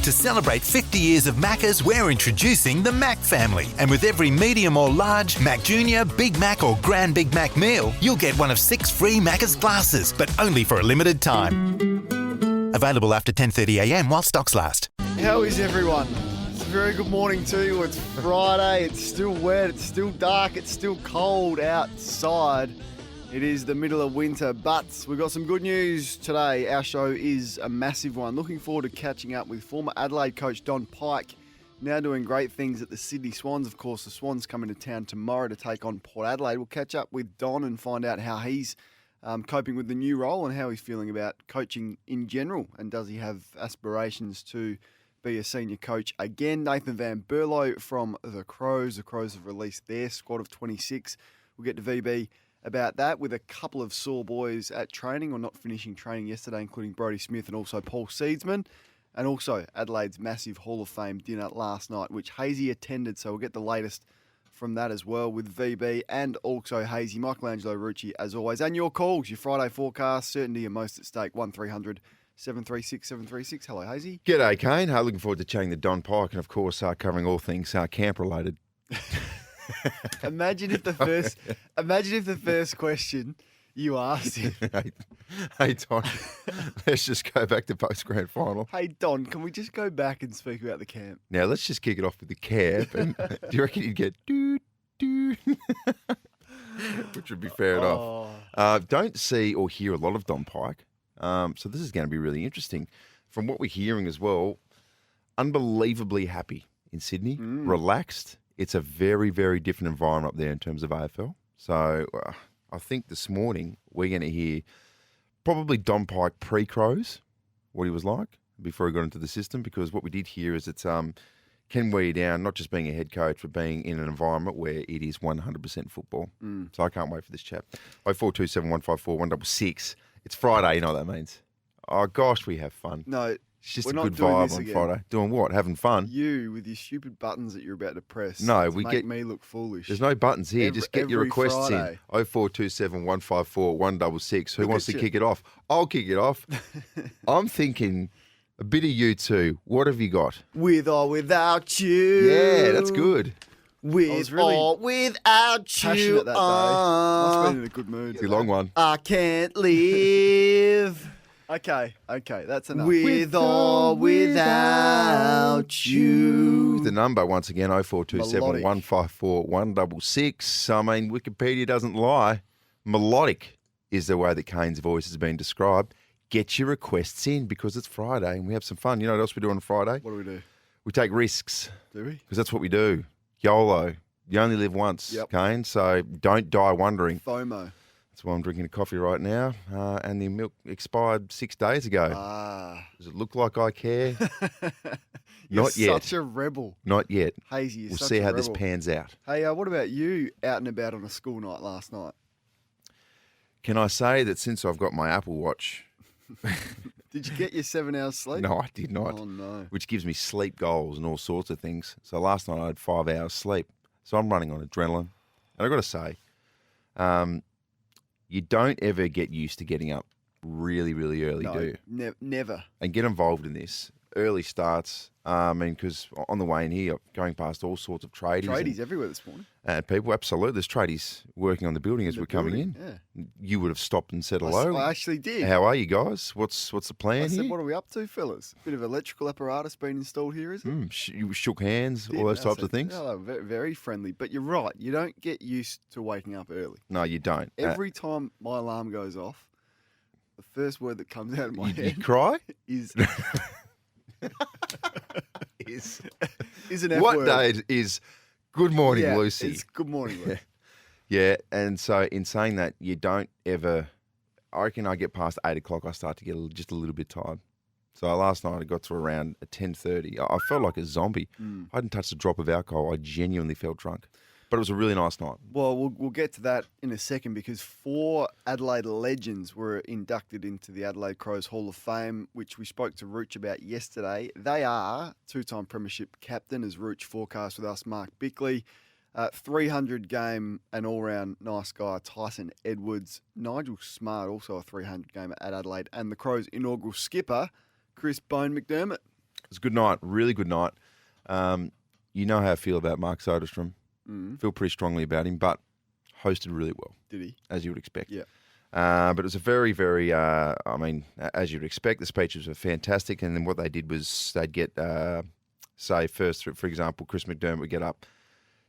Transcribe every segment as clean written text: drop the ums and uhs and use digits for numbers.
To celebrate 50 years of Maccas, we're introducing the Mac family. And with every medium or large, Mac Junior, Big Mac or Grand Big Mac meal, you'll get one of 6 free Macca's glasses, but only for a limited time. Available after 10:30am while stocks last. How is everyone? It's a very good morning to you. It's Friday. It's still wet. It's still dark. It's still cold outside. It is the middle of winter, but we've got some good news today. Our show is a massive one. Looking forward to catching up with former Adelaide coach Don Pike, now doing great things at the Sydney Swans. Of course, the Swans coming to town tomorrow to take on Port Adelaide. We'll catch up with Don and find out how he's coping with the new role and how he's feeling about coaching in general. And does he have aspirations to be a senior coach again? Nathan Van Berlo from the Crows. The Crows have released their squad of 26. We'll get to VB about that with a couple of sore boys at training or not finishing training yesterday, including Brodie Smith and also Paul Seedsman. And also Adelaide's massive Hall of Fame dinner last night, which Hazy attended. So we'll get the latest from that as well with VB and also Hazy. Michelangelo Rucci as always. And your calls, your Friday forecast, certainty and most at stake, 1300 736 736. Hello, Hazy. G'day, Kane. Looking forward to chatting to Don Pike and, of course, covering all things camp-related. Imagine if the first question you asked him. Hey, Don, let's just go back to post-grand final. Hey, Don, can we just go back and speak about the camp? Now, let's just kick it off with the camp. And do you reckon you'd get doo-doo? Which would be fair enough. Don't see or hear a lot of Don Pike. So this is going to be really interesting. From what we're hearing as well, unbelievably happy in Sydney, relaxed. It's a very, very different environment up there in terms of AFL. So I think this morning we're going to hear probably Don Pike pre-Crows, what he was like before he got into the system, because what we did hear is it's can wear you down, not just being a head coach, but being in an environment where it is 100% football. So I can't wait for this chat. 0427 154 166. It's Friday, you know what that means. Oh, gosh, we have fun. No, it's just we're a not good doing vibe this on again. Friday. Doing what? Having fun? You, with your stupid buttons that you're about to press No, to we make get me look foolish. There's no buttons here. Just get your every requests Friday. in. 0427 154 166. Who Look wants at to you. kick it off? I'll kick it off. I'm thinking a bit of you two. What have you got? With or without you. Yeah, that's good. With was really or without you. passionate that day. Must have been in a good mood. It's a long one. I can't live. Okay, that's enough. With or without you. The number, once again, 0427 Melodic. 154 166. I mean, Wikipedia doesn't lie. Melodic is the way that Kane's voice has been described. Get your requests in because it's Friday and we have some fun. You know what else we do on Friday? What do? We take risks. Do we? Because that's what we do. YOLO. You only live once, Yep. Kane, so don't die wondering. FOMO. That's why I'm drinking a coffee right now, and the milk expired 6 days ago. Does it look like I care? You're Not yet. such a rebel. Not yet. Hazy, you're We'll such see a how rebel. this pans out. Hey, what about you out and about on a school night last night? Can I say that since I've got my Apple Watch, Did you get your 7 hours sleep? no, I did not, Oh, no. which gives me sleep goals and all sorts of things. So last night I had 5 hours sleep. So I'm running on adrenaline. And I've got to say, you don't ever get used to getting up really, really early, do you? Never. And get involved in this. Early starts. I mean, because on the way in here, going past all sorts of tradies. Tradies everywhere this morning. And people, absolutely. There's tradies working on the building as we're coming in. Yeah. You would have stopped and said hello. I actually did. How are you guys? What's the plan I said, here? what are we up to, fellas? Bit of electrical apparatus being installed here, is it? You shook hands, all those types of things? No, very, very friendly. But you're right. You don't get used to waking up early. No, you don't. Every time my alarm goes off, the first word that comes out of my you head cry? is Is an F what word. day is good morning, Yeah, Lucy? It's good morning, Lucy. Yeah, and so in saying that, you don't ever. I reckon I get past 8 o'clock, I start to get just a little bit tired. So last night I got to around 10:30. I felt like a zombie. I hadn't touched a drop of alcohol. I genuinely felt drunk. But it was a really nice night. Well, we'll get to that in a second because 4 Adelaide legends were inducted into the Adelaide Crows Hall of Fame, which we spoke to Rooch about yesterday. They are two-time premiership captain, as Rooch forecast with us, Mark Bickley, 300 game and all-round nice guy, Tyson Edwards, Nigel Smart, also a 300 game at Adelaide, and the Crows' inaugural skipper, Chris Bone McDermott. It was a good night, really good night. You know how I feel about Mark Soderstrom. Feel pretty strongly about him, but hosted really well. Did he? As you would expect. Yeah. But it was a very, very, as you'd expect, the speeches were fantastic. And then what they did was they'd get, say, first, for example, Chris McDermott would get up,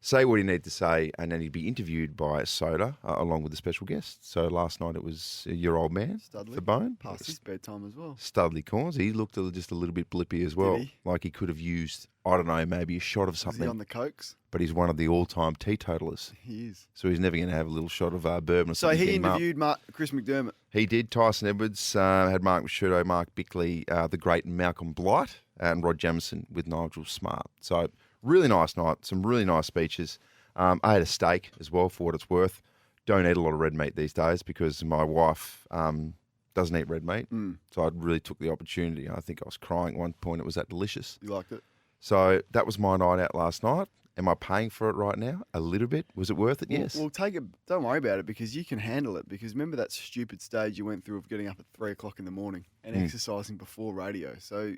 say what he needed to say, and then he'd be interviewed by Soda along with a special guest. So last night it was your old man, Studley. the Bone. Past his bedtime as well. Studley Corns. He looked just a little bit blippy as well. he? Like he could have used, I don't know, maybe a shot of Is something. he on the cokes? But he's one of the all-time teetotalers. He is. So he's never going to have a little shot of bourbon or So something. to he get him up. interviewed Chris McDermott. He did. Tyson Edwards had Mark Mashudo, Mark Bickley, the great Malcolm Blight, and Rod Jamieson with Nigel Smart. So really nice night. Some really nice speeches. I had a steak as well for what it's worth. Don't eat a lot of red meat these days because my wife doesn't eat red meat. So I really took the opportunity. I think I was crying at one point. It was that delicious. You liked it? So that was my night out last night. Am I paying for it right now? A little bit. Was it worth it? Yes. Well, take it. Don't worry about it because you can handle it. Because remember that stupid stage you went through of getting up at 3 o'clock in the morning and exercising before radio. So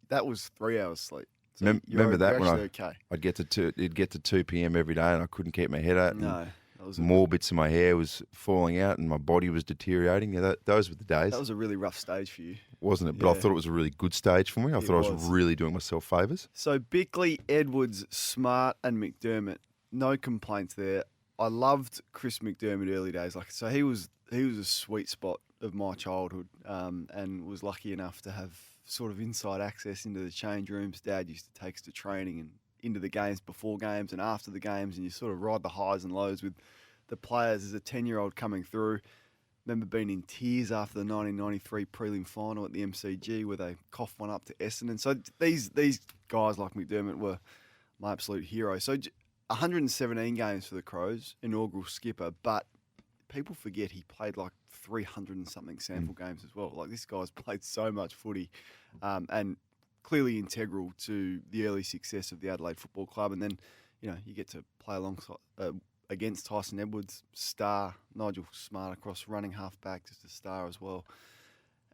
that was 3 hours sleep. So remember that when okay. I'd get to it'd get to 2 p.m. every day and I couldn't keep my head out. and No, that was more bits of my hair was falling out and my body was deteriorating. Yeah, those were the days, that was a really rough stage for you, wasn't it? But I Yeah. thought it was a really good stage for me. I thought I was. was really doing myself favours. So Bickley, Edwards, Smart, and McDermott, no complaints there. I loved Chris McDermott early days. So he was a sweet spot of my childhood, and was lucky enough to have sort of inside access into the change rooms. Dad used to take us to training and into the games before games and after the games, and you sort of ride the highs and lows with the players as a 10-year-old coming through. Remember being in tears after the 1993 prelim final at the MCG where they coughed one up to Essendon. So these guys like McDermott were my absolute hero. So 117 games for the Crows, inaugural skipper, but people forget he played like 300 and something sample games as well. Like this guy's played so much footy, and clearly integral to the early success of the Adelaide Football Club. And then, you get to play alongside against Tyson Edwards, star, Nigel Smart across running half back, just a star as well.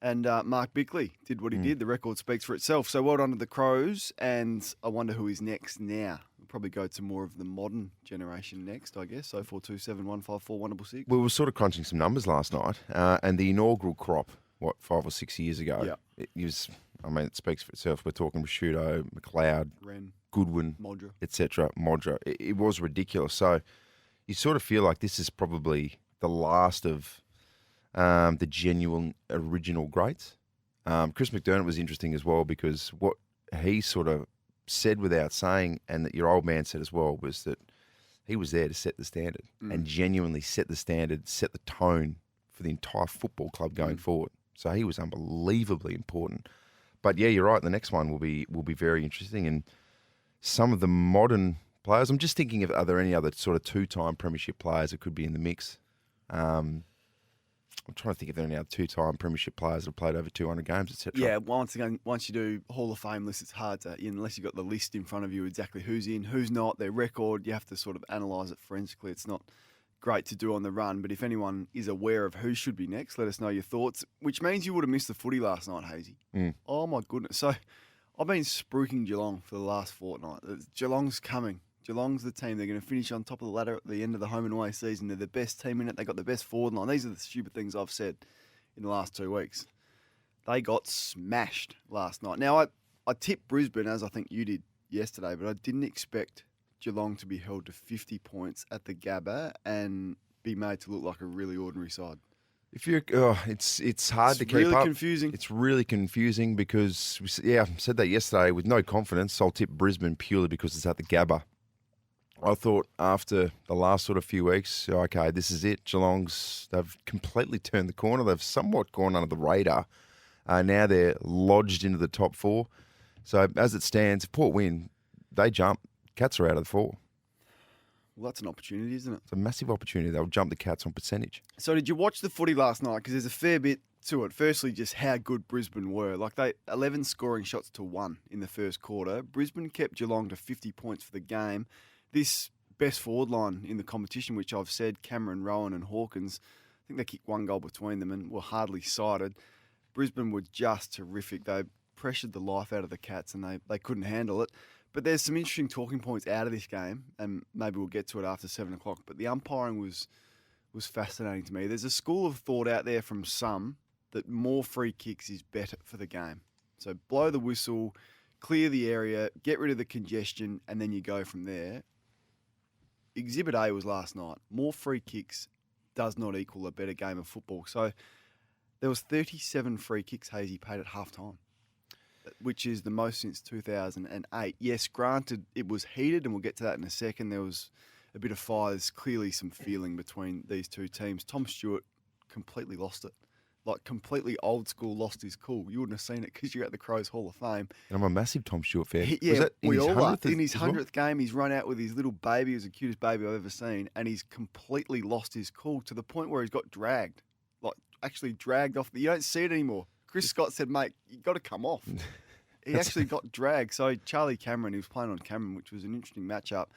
And Mark Bickley did what he did. The record speaks for itself. So well done to the Crows, and I wonder who is next now. We'll probably go to more of the modern generation next, I guess. 0427 154 166. We were sort of crunching some numbers last night, and the inaugural crop, 5 or 6 years ago, Yeah. it was. I mean, it speaks for itself. We're talking Rashudo, McLeod, Wren, Goodwin, Modra. etc. Modra. It was ridiculous. So you sort of feel like this is probably the last of the genuine original greats. Chris McDermott was interesting as well because what he sort of said without saying, and that your old man said as well, was that he was there to set the standard and genuinely set the standard, set the tone for the entire football club going forward. So he was unbelievably important. But yeah, you're right. The next one will be very interesting, and some of the modern players. I'm just thinking of, are there any other sort of 2-time premiership players that could be in the mix? I'm trying to think if there are any other 2-time premiership players that have played over 200 games, etc. Yeah, once again, once you do Hall of Fame lists, it's hard to, unless you've got the list in front of you, exactly who's in, who's not, their record. You have to sort of analyse it forensically. It's not great to do on the run, but if anyone is aware of who should be next, let us know your thoughts, which means you would have missed the footy last night, Hazy. Oh, my goodness. So I've been spruiking Geelong for the last fortnight. Geelong's coming. Geelong's the team. They're going to finish on top of the ladder at the end of the home and away season. They're the best team in it. They've got the best forward line. These are the stupid things I've said in the last 2 weeks. They got smashed last night. Now, I tipped Brisbane, as I think you did yesterday, but I didn't expect Geelong to be held to 50 points at the Gabba and be made to look like a really ordinary side. If you're, it's hard to keep really up. Confusing. It's really confusing because, I said that yesterday with no confidence. I'll tip Brisbane purely because it's at the Gabba. I thought after the last sort of few weeks, okay, this is it. They've completely turned the corner. They've somewhat gone under the radar. Now they're lodged into the top 4. So as it stands, if Port win, they jump. Cats are out of the 4. Well, that's an opportunity, isn't it? It's a massive opportunity. They'll jump the Cats on percentage. So did you watch the footy last night? Because there's a fair bit to it. Firstly, just how good Brisbane were. Like 11 scoring shots to 1 in the first quarter. Brisbane kept Geelong to 50 points for the game. This best forward line in the competition, which I've said, Cameron, Rowan and Hawkins, I think they kicked 1 goal between them and were hardly sighted. Brisbane were just terrific. They pressured the life out of the Cats and they couldn't handle it. But there's some interesting talking points out of this game, and maybe we'll get to it after 7 o'clock. But the umpiring was fascinating to me. There's a school of thought out there from some that more free kicks is better for the game. So blow the whistle, clear the area, get rid of the congestion, and then you go from there. Exhibit A was last night. More free kicks does not equal a better game of football. So there was 37 free kicks Hazy paid at halftime, which is the most since 2008. Yes, granted, it was heated, and we'll get to that in a second. There was a bit of fire. There's clearly some feeling between these two teams. Tom Stewart completely lost it. Like, completely old school, lost his cool. You wouldn't have seen it because you're at the Crows Hall of Fame. And I'm a massive Tom Stewart fan. Yeah, was that in we his all are. 100th In his as well? 100th game, he's run out with his little baby. He was the cutest baby I've ever seen. And he's completely lost his cool to the point where he's got dragged. Like, actually dragged off. You don't see it anymore. Chris Scott said, mate, you got to come off. He actually got dragged. So Charlie Cameron, he was playing on Cameron, which was an interesting matchup.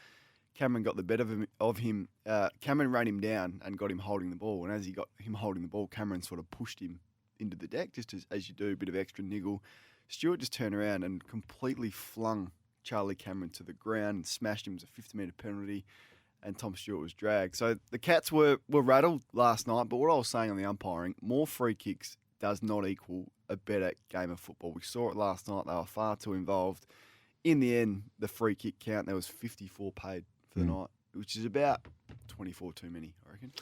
Cameron got the better of him. Cameron ran him down and got him holding the ball. And as he got him holding the ball, Cameron sort of pushed him into the deck, just as you do, a bit of extra niggle. Stewart just turned around and completely flung Charlie Cameron to the ground and smashed him. It was a 50-metre penalty, and Tom Stewart was dragged. So the Cats were rattled last night, but what I was saying on the umpiring, more free kicks does not equal a better game of football. We saw it last night. They were far too involved. In the end, the free kick count, there was 54 paid for the night, which is about 24 too many, I reckon.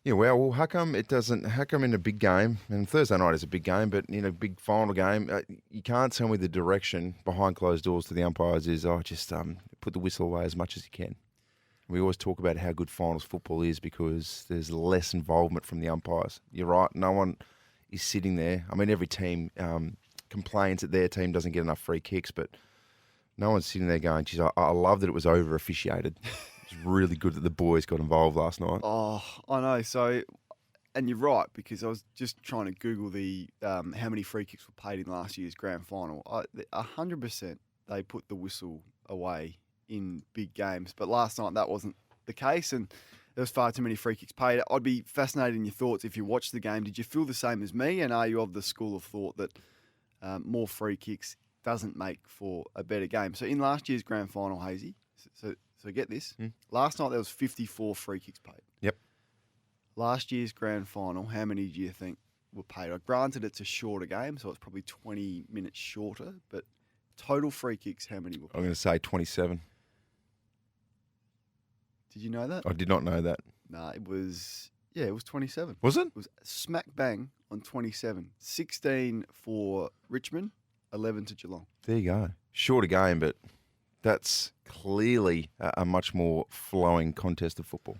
Yeah, well, how come in a big game, and Thursday night is a big game, but in a big final game, you can't tell me the direction behind closed doors to the umpires is, just put the whistle away as much as you can. We always talk about how good finals football is because there's less involvement from the umpires. You're right, no one is sitting there. I mean, every team complains that their team doesn't get enough free kicks, but no one's sitting there going, geez, I love that it was over-officiated. It's really good that the boys got involved last night. Oh, I know. So, and you're right, because I was just trying to Google the how many free kicks were paid in last year's grand final. 100% they put the whistle away in big games. But last night that wasn't the case, and there was far too many free kicks paid. I'd be fascinated in your thoughts if you watched the game. Did you feel the same as me, and are you of the school of thought that more free kicks doesn't make for a better game? So in last year's grand final, Hazy, so get this. Last night there was 54 free kicks paid. Yep. Last year's grand final, how many do you think were paid? Granted, it's a shorter game, so it's probably 20 minutes shorter, but total free kicks, how many were paid? I'm going to say 27. Did you know that? I did not know that. No, it was 27. Was it? It was smack bang on 27. 16 for Richmond, 11 to Geelong. There you go. Shorter game, but that's clearly a much more flowing contest of football.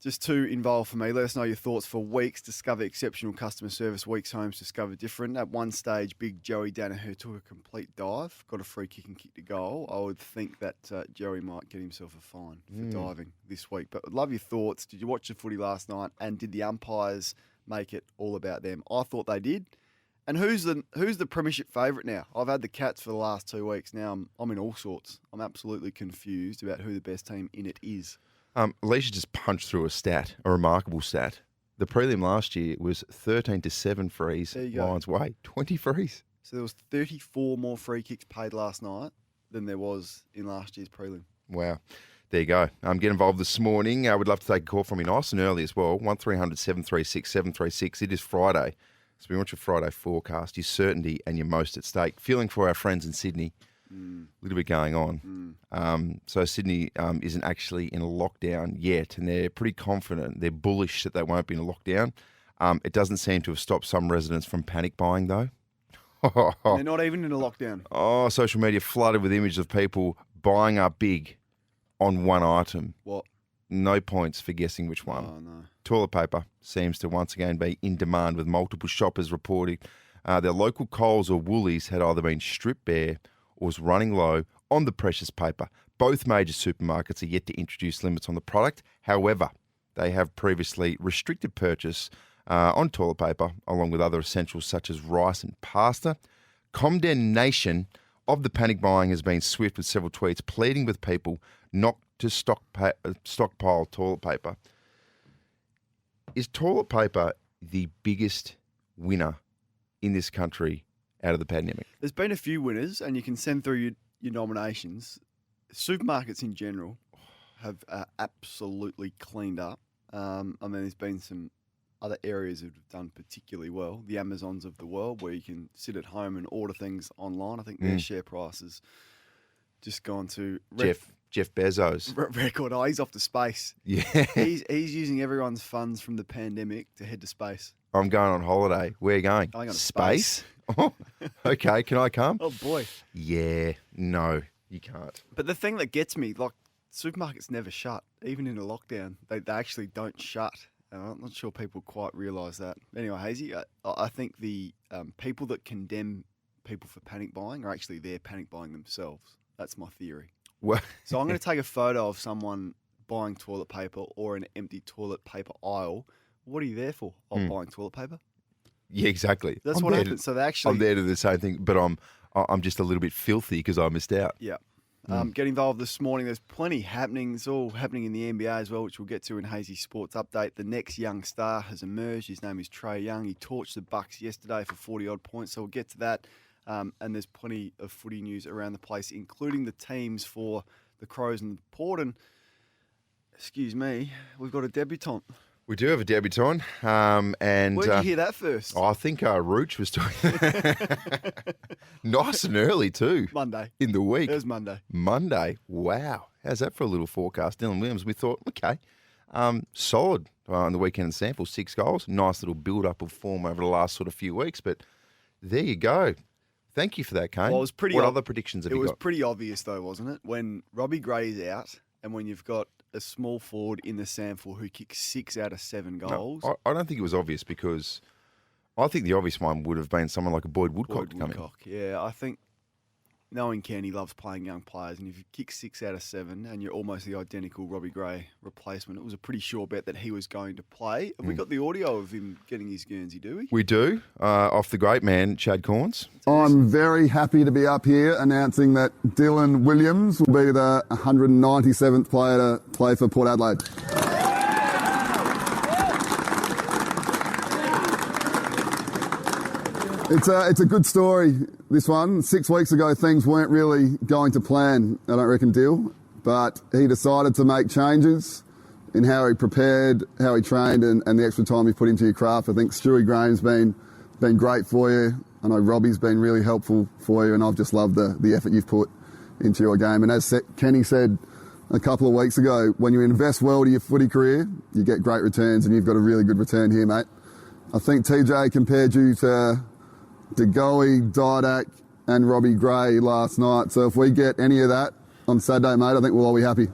Just too involved for me. Let us know your thoughts for Weeks. Discover exceptional customer service. Weeks Homes, discover different. At one stage, big Joey Danaher took a complete dive, got a free kick and kicked a goal. I would think that Joey might get himself a fine for diving this week. But I'd love your thoughts. Did you watch the footy last night, and did the umpires make it all about them? I thought they did. And who's the premiership favourite now? I've had the Cats for the last 2 weeks. Now I'm in all sorts. I'm absolutely confused about who the best team in it is. Alicia just punched through a remarkable stat. The prelim last year was 13-7 frees. There you go. Lions way 20 frees. So there was 34 more free kicks paid last night than there was in last year's prelim. Wow. There you go. Get involved this morning. I would love to take a call from you nice and early as well. 1300 736 736. It is Friday. So we want your Friday forecast, your certainty and your most at stake. Feeling for our friends in Sydney. A little bit going on. So Sydney isn't actually in a lockdown yet, and they're pretty confident. They're bullish that they won't be in a lockdown. It doesn't seem to have stopped some residents from panic buying, though. They're not even in a lockdown. Social media flooded with images of people buying up big on one item. What? No points for guessing which one. Oh, no. Toilet paper seems to once again be in demand, with multiple shoppers reporting their local Coles or Woolies had either been stripped bare or was running low on the precious paper. Both major supermarkets are yet to introduce limits on the product. However, they have previously restricted purchase on toilet paper, along with other essentials such as rice and pasta. Condemnation of the panic buying has been swift, with several tweets pleading with people not to stockpile toilet paper. Is toilet paper the biggest winner in this country out of the pandemic. There's been a few winners, and you can send through your nominations. Supermarkets in general have absolutely cleaned up. I mean, there's been some other areas that have done particularly well. The Amazons of the world, where you can sit at home and order things online. I think their share price has just gone to Jeff Bezos. Record. Oh, he's off to space. Yeah. He's using everyone's funds from the pandemic to head to space. I'm going on holiday. Where are you going? I'm going to space. Oh, okay. Can I come? Oh, boy. Yeah. No, you can't. But the thing that gets me, like, supermarkets never shut, even in a lockdown. They actually don't shut. I'm not sure people quite realise that. Anyway, Hazy, I think the people that condemn people for panic buying are actually there panic buying themselves. That's my theory. Well, So I'm going to take a photo of someone buying toilet paper or an empty toilet paper aisle. What are you there for? Oh, buying toilet paper? yeah, exactly. That's I'm what there happens. So they actually... I'm there to do the same thing, but I'm just a little bit filthy because I missed out. Yeah. Get involved this morning. There's plenty happening. It's all happening in the NBA as well, which we'll get to in Hazy Sports Update. The next young star has emerged. His name is Trae Young. He torched the Bucks yesterday for 40-odd points, so we'll get to that. And there's plenty of footy news around the place, including the teams for the Crows and the Port. And, excuse me, we've got a debutant. We do have a debutant. And Where did you hear that first? I think Rooch was doing nice and early too. Monday. In the week. It was Monday. Monday. Wow. How's that for a little forecast? Dylan Williams, we thought, okay, solid on the weekend in sample, 6 goals. Nice little build-up of form over the last sort of few weeks. But there you go. Thank you for that, Kane. Well, it was pretty what other predictions have you got? It was pretty obvious, though, wasn't it? When Robbie Gray's out and when you've got a small forward in the sample who kicks 6 out of 7 goals. No, I don't think it was obvious because I think the obvious one would have been someone like a Boyd Woodcock to come in. Yeah, I think knowing Ken, he loves playing young players, and if you kick 6 out of 7 and you're almost the identical Robbie Gray replacement, it was a pretty sure bet that he was going to play. Have we got the audio of him getting his Guernsey, do we? We do, off the great man, Chad Corns. I'm very happy to be up here announcing that Dylan Williams will be the 197th player to play for Port Adelaide. It's a good story, this one. 6 weeks ago, things weren't really going to plan, I don't reckon, Dill. But he decided to make changes in how he prepared, how he trained, and the extra time he put into your craft. I think Stewie Graham's been great for you. I know Robbie's been really helpful for you, and I've just loved the effort you've put into your game. And as Kenny said a couple of weeks ago, when you invest well to your footy career, you get great returns, and you've got a really good return here, mate. I think TJ compared you to DeGoey, Didak and Robbie Gray last night. So if we get any of that on Saturday, mate, I think we'll all be happy.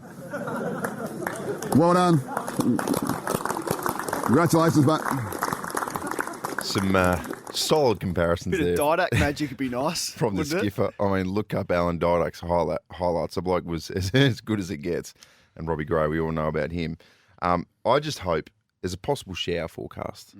Well done. Congratulations, mate. Some solid comparisons Bit there. of Didak magic would be nice. From the wouldn't it? skipper. I mean, look up Alan Didak's highlights. The bloke was as good as it gets. And Robbie Gray, we all know about him. I just hope there's a possible shower forecast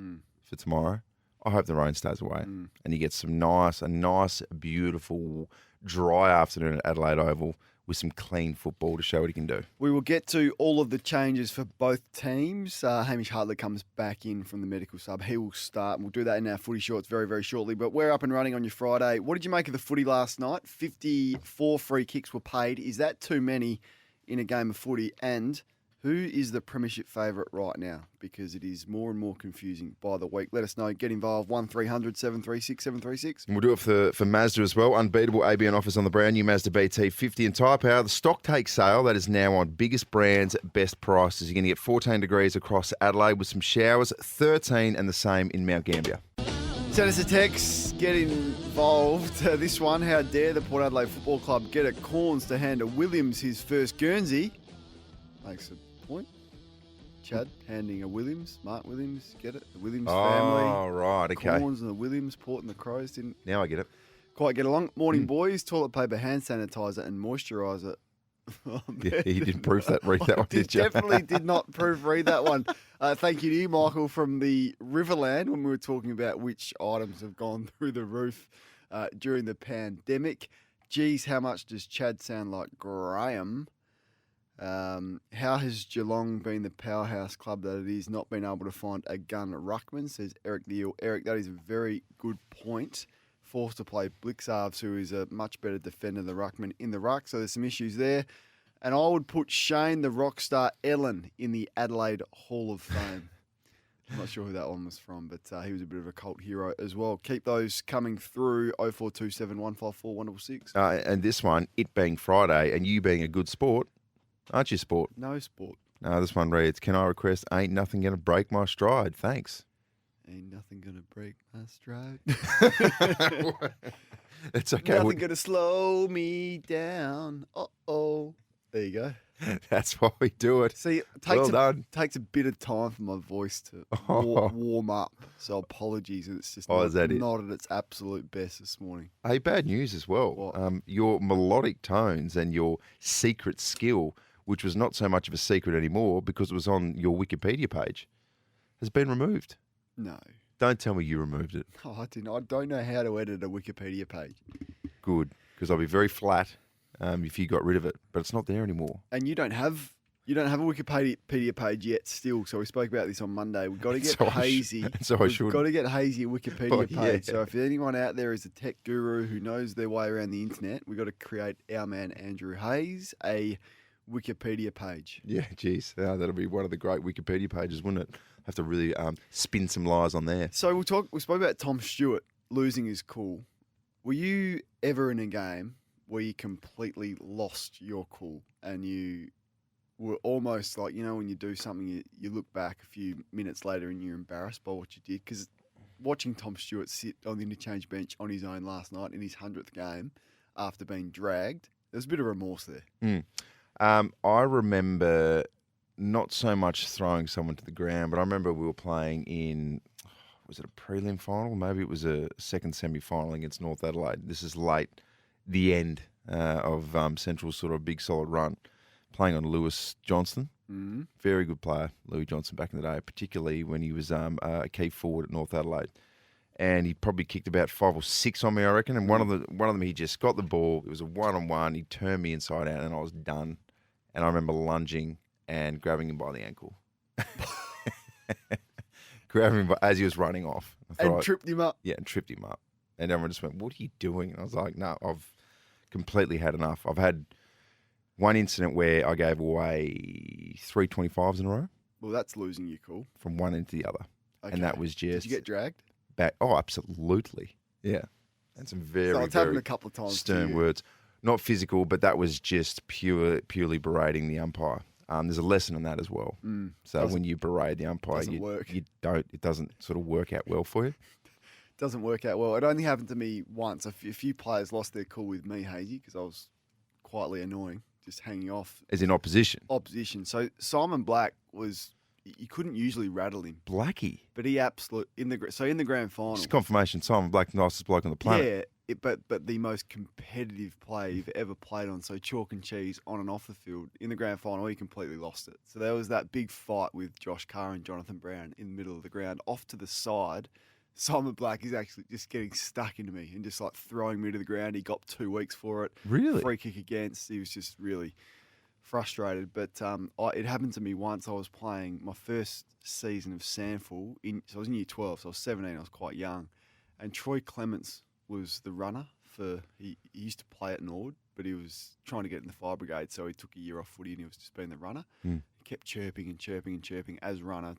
for tomorrow. I hope the rain stays away and you get a nice, beautiful, dry afternoon at Adelaide Oval with some clean football to show what he can do. We will get to all of the changes for both teams. Hamish Hartley comes back in from the medical sub. He will start, and we'll do that in our footy shorts very, very shortly. But we're up and running on your Friday. What did you make of the footy last night? 54 free kicks were paid. Is that too many in a game of footy? And who is the premiership favourite right now? Because it is more and more confusing by the week. Let us know. Get involved. 1300 736 736. And we'll do it for Mazda as well. Unbeatable ABN offers on the brand new Mazda BT50 and Tyre Power. The stock take sale that is now on biggest brands, best prices. You're going to get 14 degrees across Adelaide with some showers, 13 and the same in Mount Gambier. Send us a text. Get involved. This one, how dare the Port Adelaide Football Club get a Corns to hand a Williams his first Guernsey? Makes a point. Chad handing a Williams, Mark Williams, get it? The Williams family. Oh, right, okay. Corns and the Williams, Port and the Crows didn't Now I get it. quite get along. Morning, boys. Toilet paper, hand sanitizer and moisturiser. Yeah, you didn't read that one, did you? Definitely did not proofread that one. Thank you to you, Michael, from the Riverland when we were talking about which items have gone through the roof during the pandemic. Geez, how much does Chad sound like Graham? How has Geelong been the powerhouse club that it is, not been able to find a gun ruckman, says Eric the Eel. Eric, that is a very good point. forced to play Blixarves, who is a much better defender than the ruckman in the ruck. So there's some issues there. And I would put Shane the Rockstar Ellen in the Adelaide Hall of Fame. I'm not sure who that one was from, but he was a bit of a cult hero as well. Keep those coming through 0427 154 166. And this one, it being Friday and you being a good sport, aren't you, sport? No sport. This one reads, can I request Ain't Nothing Gonna Break My Stride? Thanks. Ain't nothing gonna break my stride. It's okay. Nothing gonna slow me down. Uh-oh. There you go. That's why we do it. See, it takes a bit of time for my voice to warm up. So apologies. It's just not at its absolute best this morning. Hey, bad news as well. What? Your melodic tones and your secret skill, which was not so much of a secret anymore because it was on your Wikipedia page, has been removed. No. Don't tell me you removed it. Oh, I didn't. I don't know how to edit a Wikipedia page. Good, because I'll be very flat if you got rid of it, but it's not there anymore. And you don't have a Wikipedia page yet still, so we spoke about this on Monday. We've got to get Hazy. We've got to get Hazy a Wikipedia page. So if anyone out there is a tech guru who knows their way around the internet, we've got to create our man Andrew Hayes a Wikipedia page. Yeah, geez. That'll be one of the great Wikipedia pages, wouldn't it? Have to really spin some lies on there. So we spoke about Tom Stewart losing his cool. Were you ever in a game where you completely lost your cool and you were almost like, when you do something, you look back a few minutes later and you're embarrassed by what you did? Because watching Tom Stewart sit on the interchange bench on his own last night in his 100th game after being dragged, there's a bit of remorse there. I remember not so much throwing someone to the ground, but I remember we were playing in, was it a prelim final? Maybe it was a second semi-final against North Adelaide. This is late, the end of Central's sort of big solid run, playing on Lewis Johnston. Mm-hmm. Very good player, Louis Johnson, back in the day, particularly when he was a key forward at North Adelaide. And he probably kicked about 5 or 6 on me, I reckon. And one of them, he just got the ball. It was a one-on-one. He turned me inside out, and I was done. And I remember lunging and grabbing him by the ankle. Grabbing him as he was running off. Tripped him up. Yeah, and tripped him up. And everyone just went, what are you doing? And I was like, no, I've completely had enough. I've had one incident where I gave away 3 25s in a row. Well, that's losing your cool. From one end to the other. Okay. And that was just... Did you get dragged? Back. Oh, absolutely. Yeah. And some very, so it's happened a couple of times stern words. Not physical, but that was just purely berating the umpire. There's a lesson in that as well. So when you berate the umpire, it doesn't sort of work out well for you. Doesn't work out well. It only happened to me once. A few players lost their cool with me, Hazy, because I was quietly annoying, just hanging off. As in opposition? Opposition. So Simon Black was... You couldn't usually rattle him. Blackie? But he in the grand final... Just confirmation, Simon Black, nicest bloke on the planet. Yeah, but the most competitive player you've ever played on, so chalk and cheese on and off the field. In the grand final, he completely lost it. So there was that big fight with Josh Carr and Jonathan Brown in the middle of the ground. Off to the side, Simon Black is actually just getting stuck into me and just like throwing me to the ground. He got 2 weeks for it. Really? Free kick against. He was just really frustrated. But it happened to me once. I was playing my first season of Sandful. So I was in year 12, so I was 17. I was quite young. And Troy Clements was the runner for... He used to play at Nord, but he was trying to get in the fire brigade, so he took a year off footy and he was just being the runner. He kept chirping and chirping and chirping as runner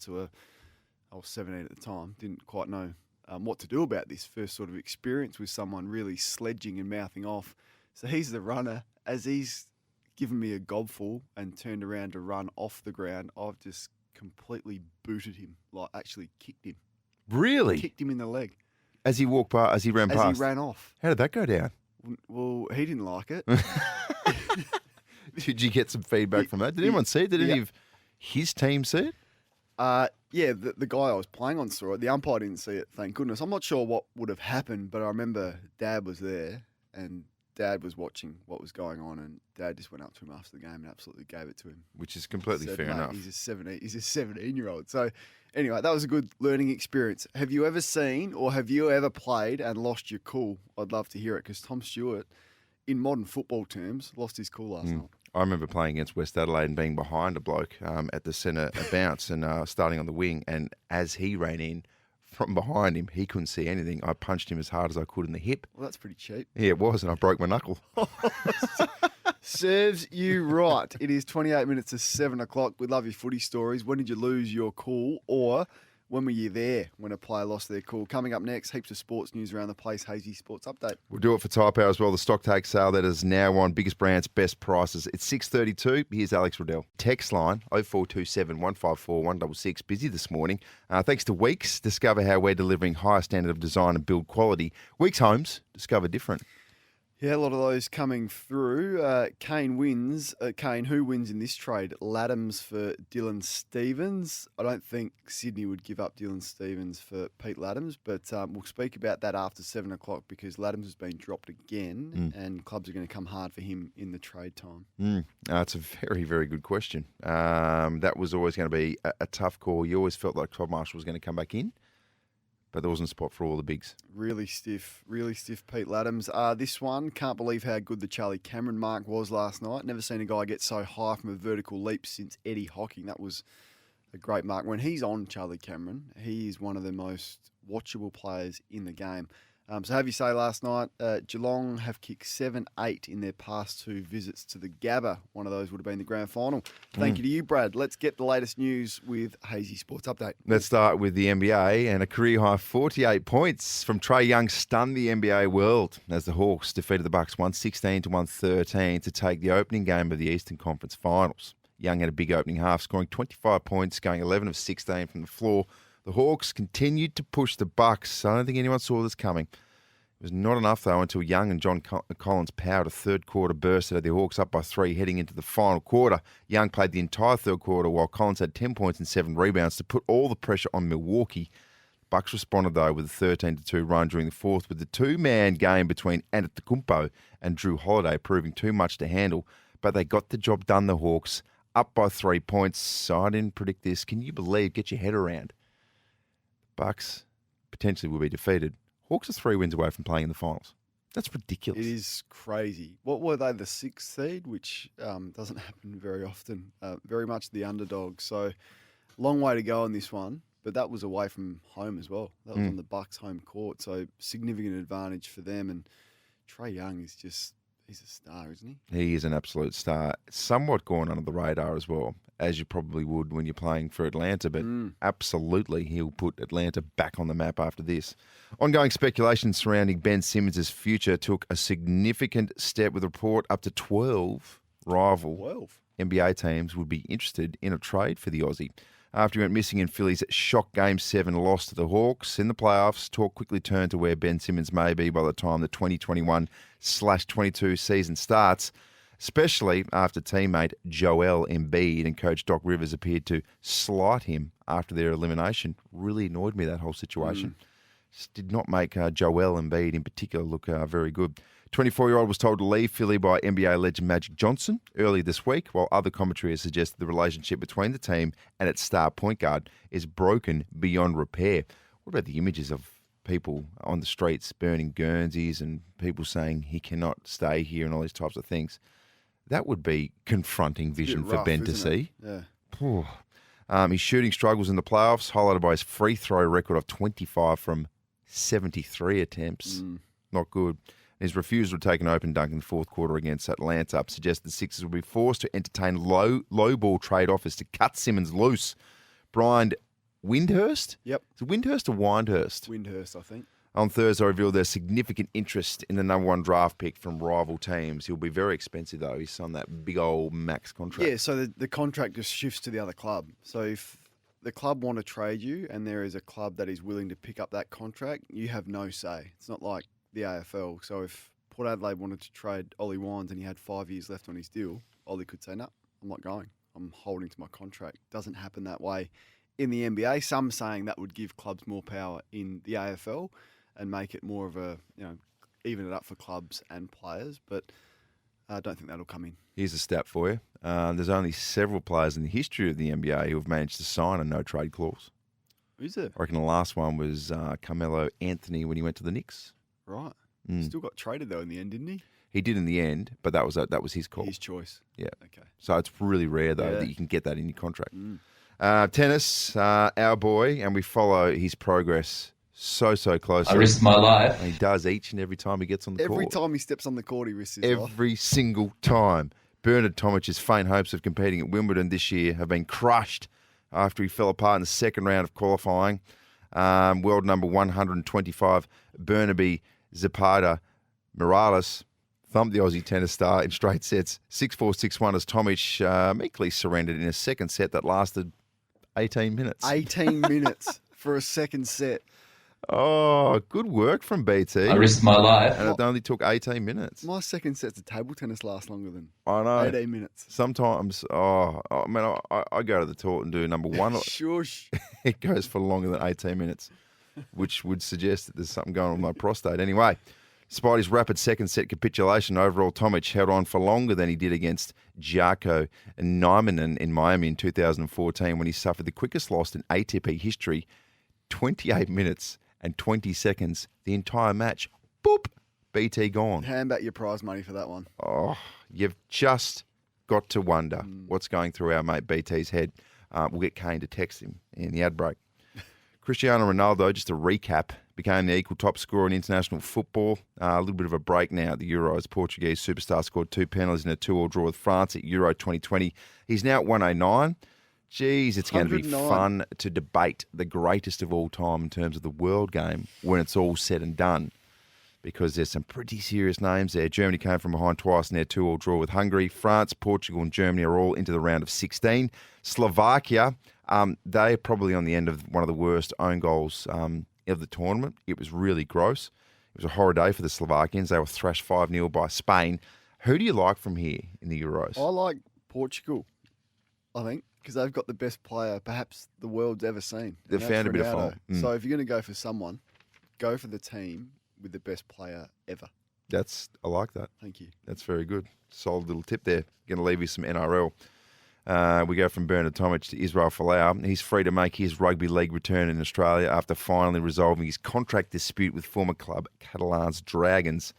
I was 17 at the time, didn't quite know what to do about this first sort of experience with someone really sledging and mouthing off. So he's the runner. As he's given me a gobful and turned around to run off the ground, I've just completely booted him, like actually kicked him. Really? Kicked him in the leg. As he walked past, as he ran past? As he ran off. How did that go down? Well, he didn't like it. Did you get some feedback from that? Did anyone see it? Did any of his team see it? Yeah, the guy I was playing on saw it. The umpire didn't see it, thank goodness. I'm not sure what would have happened, but I remember Dad was there and Dad was watching what was going on, and Dad just went up to him after the game and absolutely gave it to him. Which is completely fair enough. He's a 17-year-old. So anyway, that was a good learning experience. Have you ever seen or have you ever played and lost your cool? I'd love to hear it, because Tom Stewart, in modern football terms, lost his cool last night. I remember playing against West Adelaide and being behind a bloke at the centre bounce and starting on the wing, and as he ran in, from behind him. He couldn't see anything. I punched him as hard as I could in the hip. Well, that's pretty cheap. Yeah, it was, and I broke my knuckle. Serves you right. It is 28 minutes to 7 o'clock. We love your footy stories. When did you lose your cool? Or when were you there when a player lost their cool? Coming up next, heaps of sports news around the place. Hazy Sports Update. We'll do it for Tyre Power as well. The stock take sale that is now on. Biggest brands, best prices. It's 6:32. Here's Alex Riddell. Text line 0427 154 166. Busy this morning. Thanks to Weeks. Discover how we're delivering higher standard of design and build quality. Weeks Homes. Discover different. Yeah, a lot of those coming through. Kane wins. Kane, who wins in this trade? Laddams for Dylan Stevens. I don't think Sydney would give up Dylan Stevens for Pete Laddams, but we'll speak about that after 7 o'clock because Laddams has been dropped again and clubs are going to come hard for him in the trade time. It's a very, very good question. That was always going to be a tough call. You always felt like Todd Marshall was going to come back in, but there wasn't a spot for all the bigs. Really stiff Pete Laddams. This one, can't believe how good the Charlie Cameron mark was last night. Never seen a guy get so high from a vertical leap since Eddie Hocking. That was a great mark. When he's on Charlie Cameron, he is one of the most watchable players in the game. So have you say last night, Geelong have kicked 7-8 in their past 2 visits to the Gabba. One of those would have been the grand final. Thank you to you, Brad. Let's get the latest news with Hazy Sports Update. Let's start with the NBA, and a career-high 48 points from Trae Young stunned the NBA world as the Hawks defeated the Bucks 116-113 to take the opening game of the Eastern Conference Finals. Young had a big opening half, scoring 25 points, going 11 of 16 from the floor. The Hawks continued to push the Bucks. I don't think anyone saw this coming. It was not enough, though, until Young and John Collins powered a third-quarter burst that had the Hawks up by 3 heading into the final quarter. Young played the entire third quarter while Collins had 10 points and 7 rebounds to put all the pressure on Milwaukee. Bucks responded, though, with a 13-2 run during the fourth, with the 2-man game between Antetokounmpo and Drew Holiday proving too much to handle. But they got the job done, the Hawks, up by 3 points. So I didn't predict this. Can you believe? Get your head around. Bucks potentially will be defeated. Hawks are 3 wins away from playing in the finals. That's ridiculous. It is crazy. What were they, the 6th seed, which doesn't happen very often. Very much the underdog. So long way to go on this one, but that was away from home as well. That was on the Bucks' home court, so significant advantage for them. And Trae Young is just, he's a star, isn't he? He is an absolute star. Somewhat gone under the radar as well, as you probably would when you're playing for Atlanta, but absolutely he'll put Atlanta back on the map after this. Ongoing speculation surrounding Ben Simmons' future took a significant step with a report up to 12 rival NBA teams would be interested in a trade for the Aussie. After he went missing in Philly's shock Game 7 loss to the Hawks in the playoffs, talk quickly turned to where Ben Simmons may be by the time the 2021/22 season starts, especially after teammate Joel Embiid and coach Doc Rivers appeared to slight him after their elimination. Really annoyed me, that whole situation. Just did not make Joel Embiid in particular look very good. 24-year-old was told to leave Philly by NBA legend Magic Johnson early this week, while other commentary has suggested the relationship between the team and its star point guard is broken beyond repair. What about the images of people on the streets burning Guernseys and people saying he cannot stay here and all these types of things? That would be confronting vision for Ben to see. Yeah. His shooting struggles in the playoffs, highlighted by his free throw record of 25 from 73 attempts. Not good. His refusal to take an open dunk in the fourth quarter against Atlanta suggests the Sixers will be forced to entertain low ball trade offers to cut Simmons loose. Brian Windhurst? Yep. Is it Windhurst or Windhurst? Windhurst, I think. On Thursday, revealed there's significant interest in the number 1 draft pick from rival teams. He'll be very expensive, though. He's on that big old max contract. Yeah, so the contract just shifts to the other club. So if the club want to trade you and there is a club that is willing to pick up that contract, you have no say. It's not like the AFL. So if Port Adelaide wanted to trade Ollie Wines and he had 5 years left on his deal, Ollie could say, no, I'm not going. I'm holding to my contract. Doesn't happen that way in the NBA. Some saying that would give clubs more power in the AFL and make it more of a, even it up for clubs and players. But I don't think that'll come in. Here's a stat for you. There's only several players in the history of the NBA who have managed to sign a no-trade clause. Who's it? I reckon the last one was Carmelo Anthony when he went to the Knicks. Right. Still got traded, though, in the end, didn't he? He did in the end, but that was his call. His choice. Yeah. Okay. So it's really rare, though, that you can get that in your contract. Tennis, our boy, and we follow his progress so closely. I risked my life. And he does each and every time he gets on the court. Every time he steps on the court, he risks his life. Every single time. Bernard Tomic's faint hopes of competing at Wimbledon this year have been crushed after he fell apart in the second round of qualifying. World number 125, Bernabe Zapata Morales, thumped the Aussie tennis star in straight sets, 6-4, 6-1, as Tomic meekly surrendered in a second set that lasted 18 minutes. 18 minutes for a second set. Oh, good work from BT. I risked my life. And it only took 18 minutes. My second sets of table tennis last longer than I know. 18 minutes. Sometimes, I go to the toilet and do number one. Shush. It goes for longer than 18 minutes, which would suggest that there's something going on with my prostate. Anyway, despite his rapid second set capitulation, overall Tomic held on for longer than he did against Jarko Niemanen in Miami in 2014 when he suffered the quickest loss in ATP history, 28 minutes and 20 seconds, the entire match. Boop, BT gone. Hand back your prize money for that one. Oh, you've just got to wonder what's going through our mate BT's head. We'll get Kane to text him in the ad break. Cristiano Ronaldo, just to recap, became the equal top scorer in international football. A little bit of a break now at the Euros. Portuguese superstar scored 2 penalties in a 2-2 draw with France at Euro 2020. He's now at 109. Geez, it's going to be 109. fun to debate the greatest of all time in terms of the world game when it's all said and done, because there's some pretty serious names there. Germany came from behind twice in their 2-2 draw with Hungary. France, Portugal and Germany are all into the round of 16. Slovakia, they're probably on the end of one of the worst own goals of the tournament. It was really gross. It was a horror day for the Slovakians. They were thrashed 5-0 by Spain. Who do you like from here in the Euros? I like Portugal, I think, because they've got the best player perhaps the world's ever seen. They've found a bit of Ronaldo. form. So if you're going to go for someone, go for the team with the best player ever. I like that. Thank you. That's very good. Solid little tip there. Going to leave you some NRL. We go from Bernard Tomic to Israel Folau. He's free to make his rugby league return in Australia after finally resolving his contract dispute with former club Catalan's Dragons.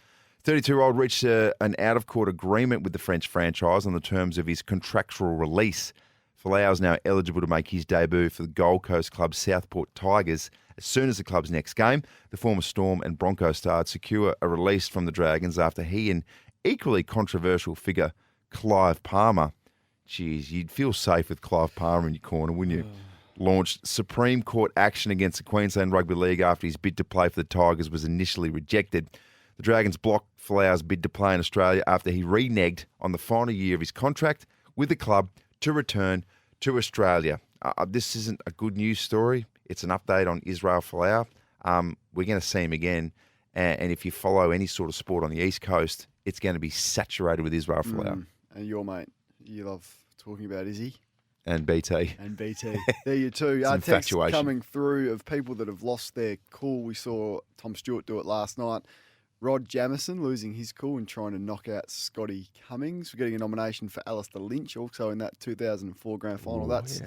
32-year-old reached an out-of-court agreement with the French franchise on the terms of his contractual release. Folau is now eligible to make his debut for the Gold Coast club Southport Tigers as soon as the club's next game. The former Storm and Bronco star secure a release from the Dragons after he and equally controversial figure Clive Palmer, geez, you'd feel safe with Clive Palmer in your corner, wouldn't you? Launched Supreme Court action against the Queensland Rugby League after his bid to play for the Tigers was initially rejected. The Dragons blocked Folau's bid to play in Australia after he reneged on the final year of his contract with the club to return to Australia. This isn't a good news story. It's an update on Israel Folau. We're going to see him again. And if you follow any sort of sport on the East Coast, it's going to be saturated with Israel Folau. And your mate, you love talking about Izzy. And BT. And BT. There you two. Texts infatuation. coming through of people that have lost their cool. We saw Tom Stewart do it last night. Rod Jamison losing his cool and trying to knock out Scotty Cummings. We're getting a nomination for Alistair Lynch also in that 2004 grand final. That's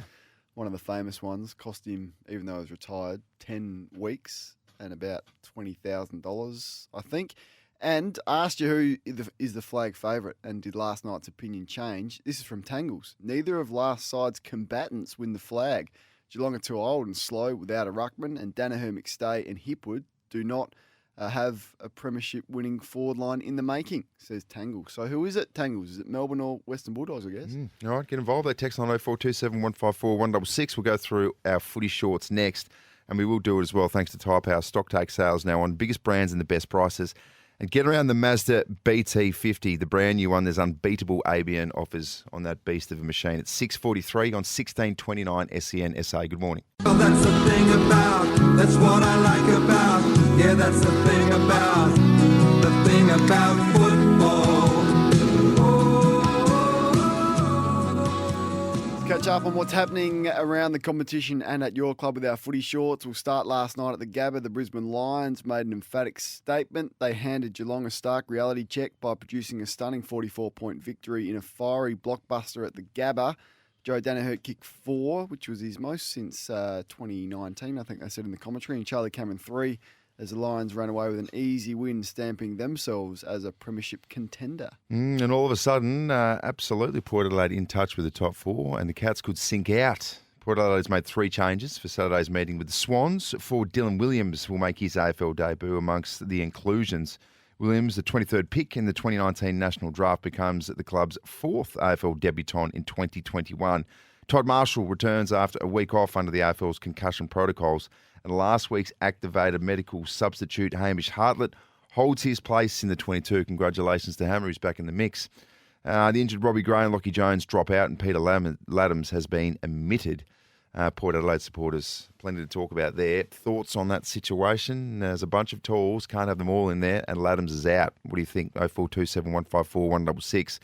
one of the famous ones. Cost him, even though he was retired, 10 weeks and about $20,000, I think. And I asked you who is the flag favourite and did last night's opinion change. This is from Tangles. Neither of last side's combatants win the flag. Geelong are too old and slow without a ruckman, and Danaher, McStay and Hipwood do not have a premiership-winning forward line in the making, says Tangle. So who is it, Tangles? Is it Melbourne or Western Bulldogs, I guess? All right, get involved. They text on 0427154166. We'll go through our footy shorts next, and we will do it as well thanks to Tyre Power. Stock take sales now on biggest brands and the best prices. And get around the Mazda BT50, the brand new one. There's unbeatable ABN offers on that beast of a machine. It's 643 on 1629 SEN SA. Good morning. Well, that's the thing about, that's what I like about, yeah, that's the thing about football. Catch up on what's happening around the competition and at your club with our footy shorts. We'll start last night at the Gabba. The Brisbane Lions made an emphatic statement. They handed Geelong a stark reality check by producing a stunning 44-point victory in a fiery blockbuster at the Gabba. Joe Danaher kicked 4, which was his most since 2019, I think they said in the commentary, and Charlie Cameron 3, as the Lions ran away with an easy win, stamping themselves as a premiership contender. And all of a sudden, absolutely Port Adelaide in touch with the top 4, and the Cats could sink out Port Adelaide's made 3 changes for Saturday's meeting with the Swans. Forward Dylan Williams will make his AFL debut amongst the inclusions. Williams, the 23rd pick in the 2019 National Draft, becomes the club's 4th AFL debutant in 2021. Todd Marshall returns after a week off under the AFL's concussion protocols, and last week's activated medical substitute Hamish Hartlett holds his place in the 22. Congratulations to Hammer, who's back in the mix. The injured Robbie Gray and Lockie Jones drop out, and Peter Laddams has been omitted. Port Adelaide supporters, plenty to talk about there. Thoughts on that situation? There's a bunch of tools, can't have them all in there, and Laddams is out. What do you think? 0427154166.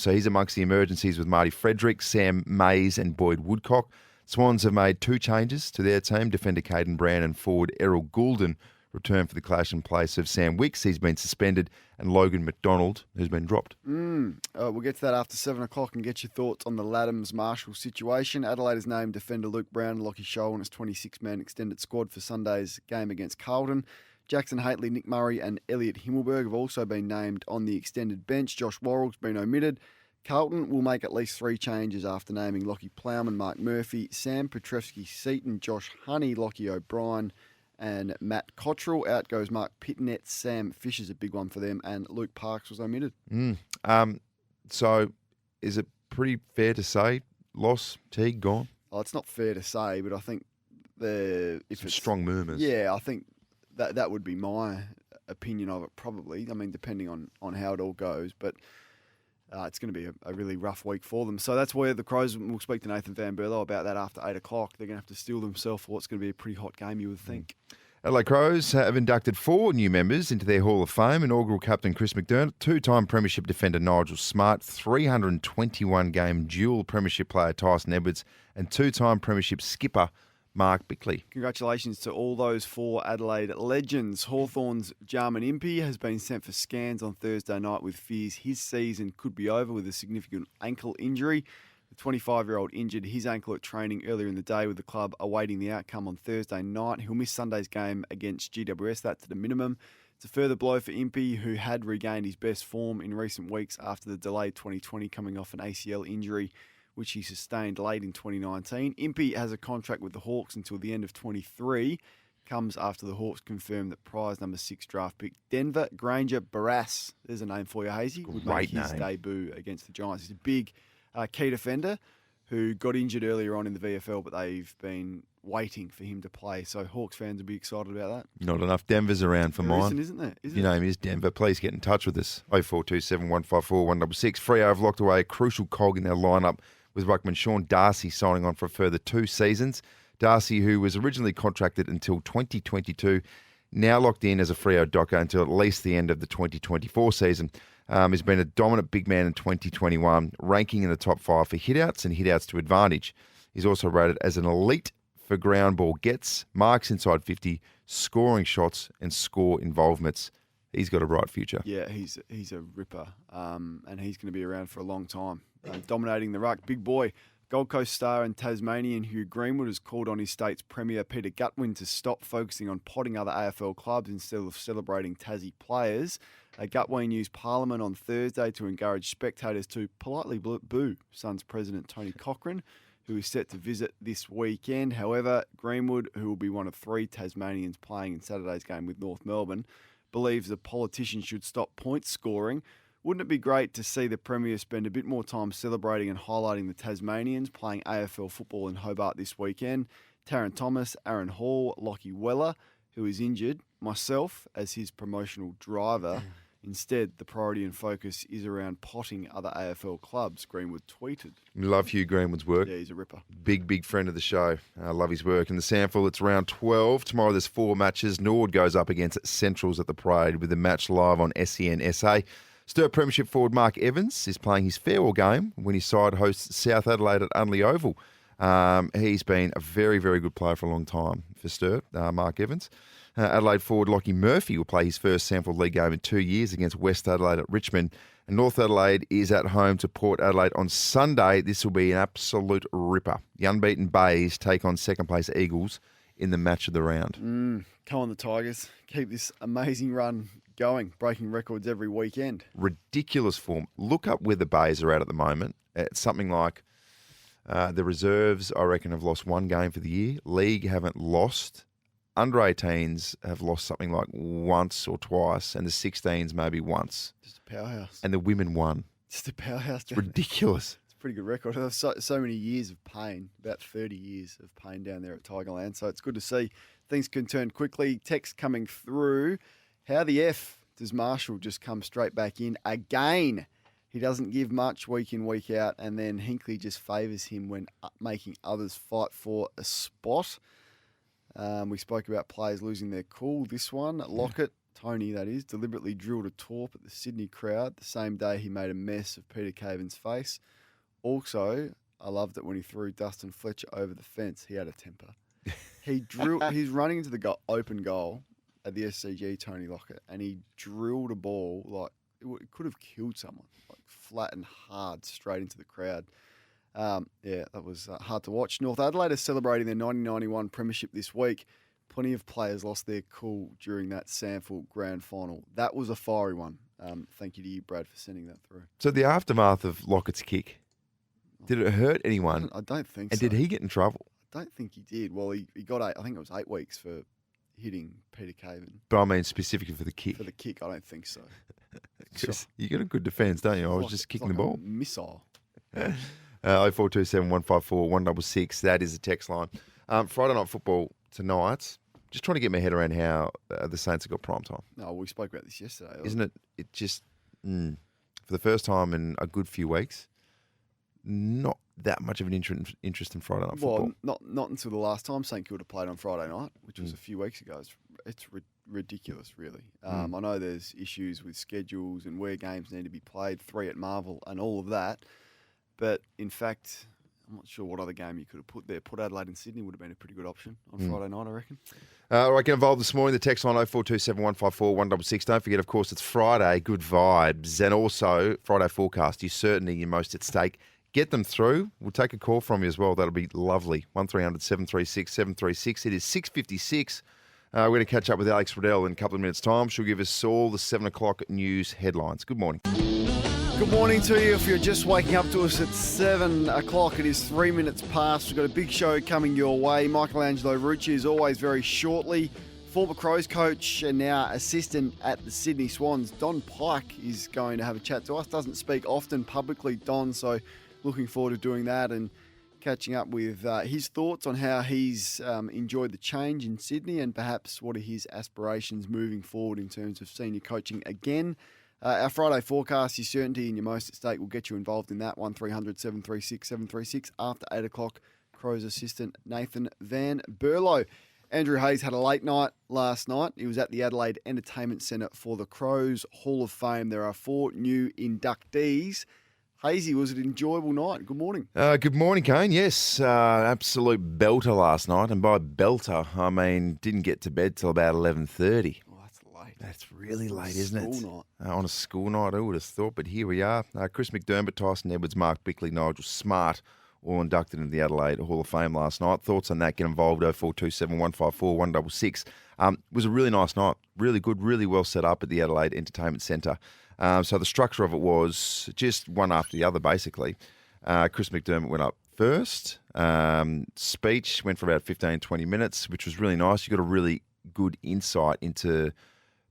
So he's amongst the emergencies with Marty Frederick, Sam Mays and Boyd Woodcock. Swans have made 2 changes to their team. Defender Caden Brown and forward Errol Goulden return for the clash in place of Sam Wicks. He's been suspended, and Logan McDonald, who's been dropped. We'll get to that after 7 o'clock and get your thoughts on the Laddams-Marshall situation. Adelaide has named defender Luke Brown and Lockie Scholl in its 26-man extended squad for Sunday's game against Carlton. Jackson Haitley, Nick Murray and Elliot Himmelberg have also been named on the extended bench. Josh Worrell's been omitted. Carlton will make at least 3 changes after naming Lockie Plowman, Mark Murphy, Sam Petrevski-Seaton, Josh Honey, Lockie O'Brien and Matt Cottrell. Out goes Mark Pitnet. Sam Fisher's a big one for them, and Luke Parks was omitted. So is it pretty fair to say loss, Teague, gone? Oh, it's not fair to say, but I think it's strong murmurs. Yeah, I think that would be my opinion of it, probably. I mean, depending on how it all goes, but it's going to be a really rough week for them. So that's where the Crows will speak to Nathan Van Berlo about that after 8 o'clock. They're going to have to steel themselves for what's going to be a pretty hot game, you would think. Adelaide Crows have inducted 4 new members into their Hall of Fame. Inaugural captain Chris McDermott, 2-time premiership defender Nigel Smart, 321-game dual premiership player Tyson Edwards, and 2-time premiership skipper Mark Bickley. Congratulations to all those 4 Adelaide legends. Hawthorn's Jarman Impey has been sent for scans on Thursday night with fears his season could be over with a significant ankle injury. The 25-year-old injured his ankle at training earlier in the day, with the club awaiting the outcome on Thursday night. He'll miss Sunday's game against GWS, that's at a minimum. It's a further blow for Impey, who had regained his best form in recent weeks after the delayed 2020 coming off an ACL injury, which he sustained late in 2019. Impey has a contract with the Hawks until the end of 23. Comes after the Hawks confirmed that prize number 6 draft pick Denver Granger Barras, there's a name for you, Hazy, would make his debut against the Giants. He's a big key defender who got injured earlier on in the VFL, but they've been waiting for him to play. So Hawks fans will be excited about that. Not enough Denvers around for mine. Isn't there? Your name is Denver. Please get in touch with us. 0427154166. Freo have locked away a crucial cog in their lineup, with ruckman Sean Darcy signing on for a further 2 seasons. Darcy, who was originally contracted until 2022, now locked in as a Freo docker until at least the end of the 2024 season. He's been a dominant big man in 2021, ranking in the top 5 for hitouts and hitouts to advantage. He's also rated as an elite for ground ball gets, marks inside 50, scoring shots and score involvements. He's got a bright future. Yeah, he's a ripper, and he's going to be around for a long time. Dominating the ruck, big boy. Gold Coast star and Tasmanian Hugh Greenwood has called on his state's Premier Peter Gutwin to stop focusing on potting other AFL clubs instead of celebrating Tassie players. Gutwin used Parliament on Thursday to encourage spectators to politely boo Suns president Tony Cochrane, who is set to visit this weekend. However, Greenwood, who will be one of 3 Tasmanians playing in Saturday's game with North Melbourne, believes the politicians should stop point scoring. Wouldn't it be great to see the Premier spend a bit more time celebrating and highlighting the Tasmanians playing AFL football in Hobart this weekend? Taron Thomas, Aaron Hall, Lockie Weller, who is injured, myself as his promotional driver. Instead, the priority and focus is around potting other AFL clubs, Greenwood tweeted. Love Hugh Greenwood's work. Yeah, he's a ripper. Big friend of the show. I love his work. In the sample, it's round 12. Tomorrow there's 4 matches. Nord goes up against Centrals at the Parade with the match live on SEN SA. Sturt Premiership forward Mark Evans is playing his farewell game when his side hosts South Adelaide at Unley Oval. He's been a very good player for a long time for Sturt, Mark Evans. Adelaide forward Lockie Murphy will play his first Sample League game in 2 years against West Adelaide at Richmond. And North Adelaide is at home to Port Adelaide on Sunday. This will be an absolute ripper. The unbeaten Bays take on second place Eagles in the match of the round. Come on the Tigers. Keep this amazing run going, breaking records every weekend. Ridiculous form. Look up where the Bays are at the moment. It's something like The reserves, I reckon, have lost one game for the year. League haven't lost. Under 18s have lost something like once or twice, and the 16s maybe once. Just a powerhouse. And the women won. Just a powerhouse. It's ridiculous. It's a pretty good record. There's so many years of pain, about 30 years of pain down there at Tigerland. So it's good to see things can turn quickly. Text coming through. How the F does Marshall just come straight back in again? He doesn't give much week in, week out, and then Hinkley just favours him when making others fight for a spot. We spoke about players losing their cool. This one, Lockett, Tony that is, deliberately drilled a torp at the Sydney crowd the same day he made a mess of Peter Caven's face. Also, I loved it when he threw Dustin Fletcher over the fence. He had a temper. He's running into the open goal at the SCG, Tony Lockett, and he drilled a ball like it could have killed someone, like flat and hard straight into the crowd. That was hard to watch. North Adelaide is celebrating their 1991 premiership this week. Plenty of players lost their cool during that Samford grand final. That was a fiery one. Thank you to you, Brad, for sending that through. So the aftermath of Lockett's kick, did it hurt anyone? I don't think and so. did he get in trouble? I don't think he did. Well, he got I think it was 8 weeks for hitting Peter Caven. But I mean specifically for the kick. For the kick, I don't think so. You got a good defence, don't you? I was just kicking the ball. Missile. 0427 154 166. That is the text line. Friday night football tonight. Just trying to get my head around how the Saints have got prime time. No, we spoke about this yesterday. Isn't it? It just, for the first time in a good few weeks, not that much of an interest in Friday night football. Well, not until the last time St Kilda played on Friday night, which was a few weeks ago. It's ridiculous, really. I know there's issues with schedules and where games need to be played, 3 at Marvel and all of that. But, in fact, I'm not sure what other game you could have put there. Port Adelaide and Sydney would have been a pretty good option on Friday night, I reckon. All right, get involved this morning. The text line 0427 154 166. Don't forget, of course, it's Friday, good vibes. And also, Friday forecast, you're certainly your most at stake. Get them through. We'll take a call from you as well. That'll be lovely. 1300 736 736. It is 6:56. We're going to catch up with Alex Riddell in a couple of minutes' time. She'll give us all the 7 o'clock news headlines. Good morning. Good morning to you. If you're just waking up to us at 7 o'clock, it is 3 minutes past. We've got a big show coming your way. Michelangelo Rucci is always very shortly. Former Crows coach and now assistant at the Sydney Swans, Don Pike, is going to have a chat to us. Doesn't speak often publicly, Don, so looking forward to doing that and catching up with his thoughts on how he's enjoyed the change in Sydney and perhaps what are his aspirations moving forward in terms of senior coaching again. Our Friday forecast, your certainty and your most at stake will get you involved in that. 1300 736 736 after 8 o'clock. Crows assistant Nathan Van Berlo. Andrew Hayes had a late night last night. He was at the Adelaide Entertainment Centre for the Crows Hall of Fame. There are 4 new inductees. Hazy, was it an enjoyable night? Good morning. Good morning, Kane. Yes, absolute belter last night. And by belter, I mean didn't get to bed till about 11:30. Oh, that's late. That's really late, isn't it? School night. On a school night, I would have thought, but here we are. Chris McDermott, Tyson Edwards, Mark Bickley, Nigel Smart, all inducted into the Adelaide Hall of Fame last night. Thoughts on that? Get involved, 0427 154 166. It was a really nice night, really good, really well set up at the Adelaide Entertainment Centre. So the structure of it was just one after the other, basically. Chris McDermott went up first. Speech went for about 15, 20 minutes, which was really nice. You got a really good insight into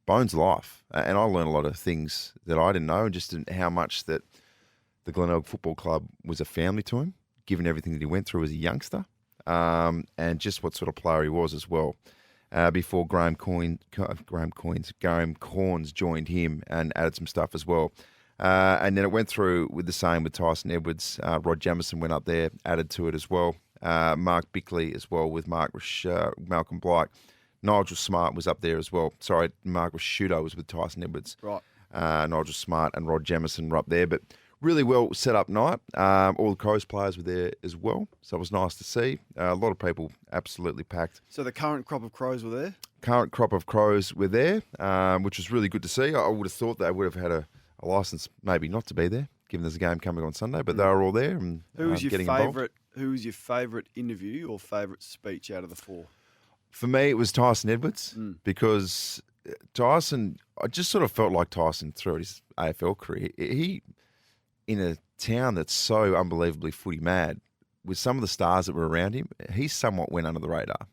Bones' life. And I learned a lot of things that I didn't know, and just how much that the Glenelg Football Club was a family to him, given everything that he went through as a youngster, and just what sort of player he was as well. Before Graham Corns joined him and added some stuff as well. And then it went through with the same with Tyson Edwards. Rod Jamieson went up there, added to it as well. Mark Bickley as well with Malcolm Blight. Nigel Smart was up there as well. Sorry, Mark Rashuto was with Tyson Edwards. Right. Nigel Smart and Rod Jamieson were up there. But really well set up night. All the Crows players were there as well. So it was nice to see. A lot of people absolutely packed. So the current crop of Crows were there? Current crop of Crows were there, which was really good to see. I would have thought they would have had a licence maybe not to be there, given there's a game coming on Sunday, but they were all there and Who was your getting favourite? involved. Who was your favourite interview or favourite speech out of the 4? For me, it was Tyson Edwards because Tyson, I just sort of felt like Tyson throughout his AFL career. He in a town that's so unbelievably footy mad, with some of the stars that were around him, he somewhat went under the radar.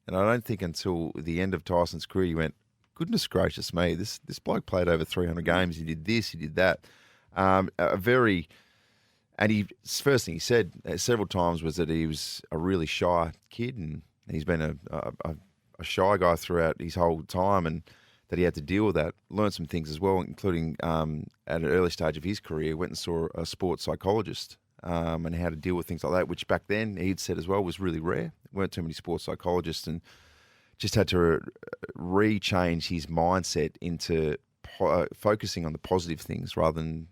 And I don't think until the end of Tyson's career, you went, goodness gracious me, this bloke played over 300 games. He did this, he did that. First thing he said several times was that he was a really shy kid, and he's been a shy guy throughout his whole time, and that he had to deal with that. Learned some things as well, including at an early stage of his career, went and saw a sports psychologist and how to deal with things like that, which back then he'd said as well was really rare. There weren't too many sports psychologists, and just had to re-change his mindset into focusing on the positive things rather than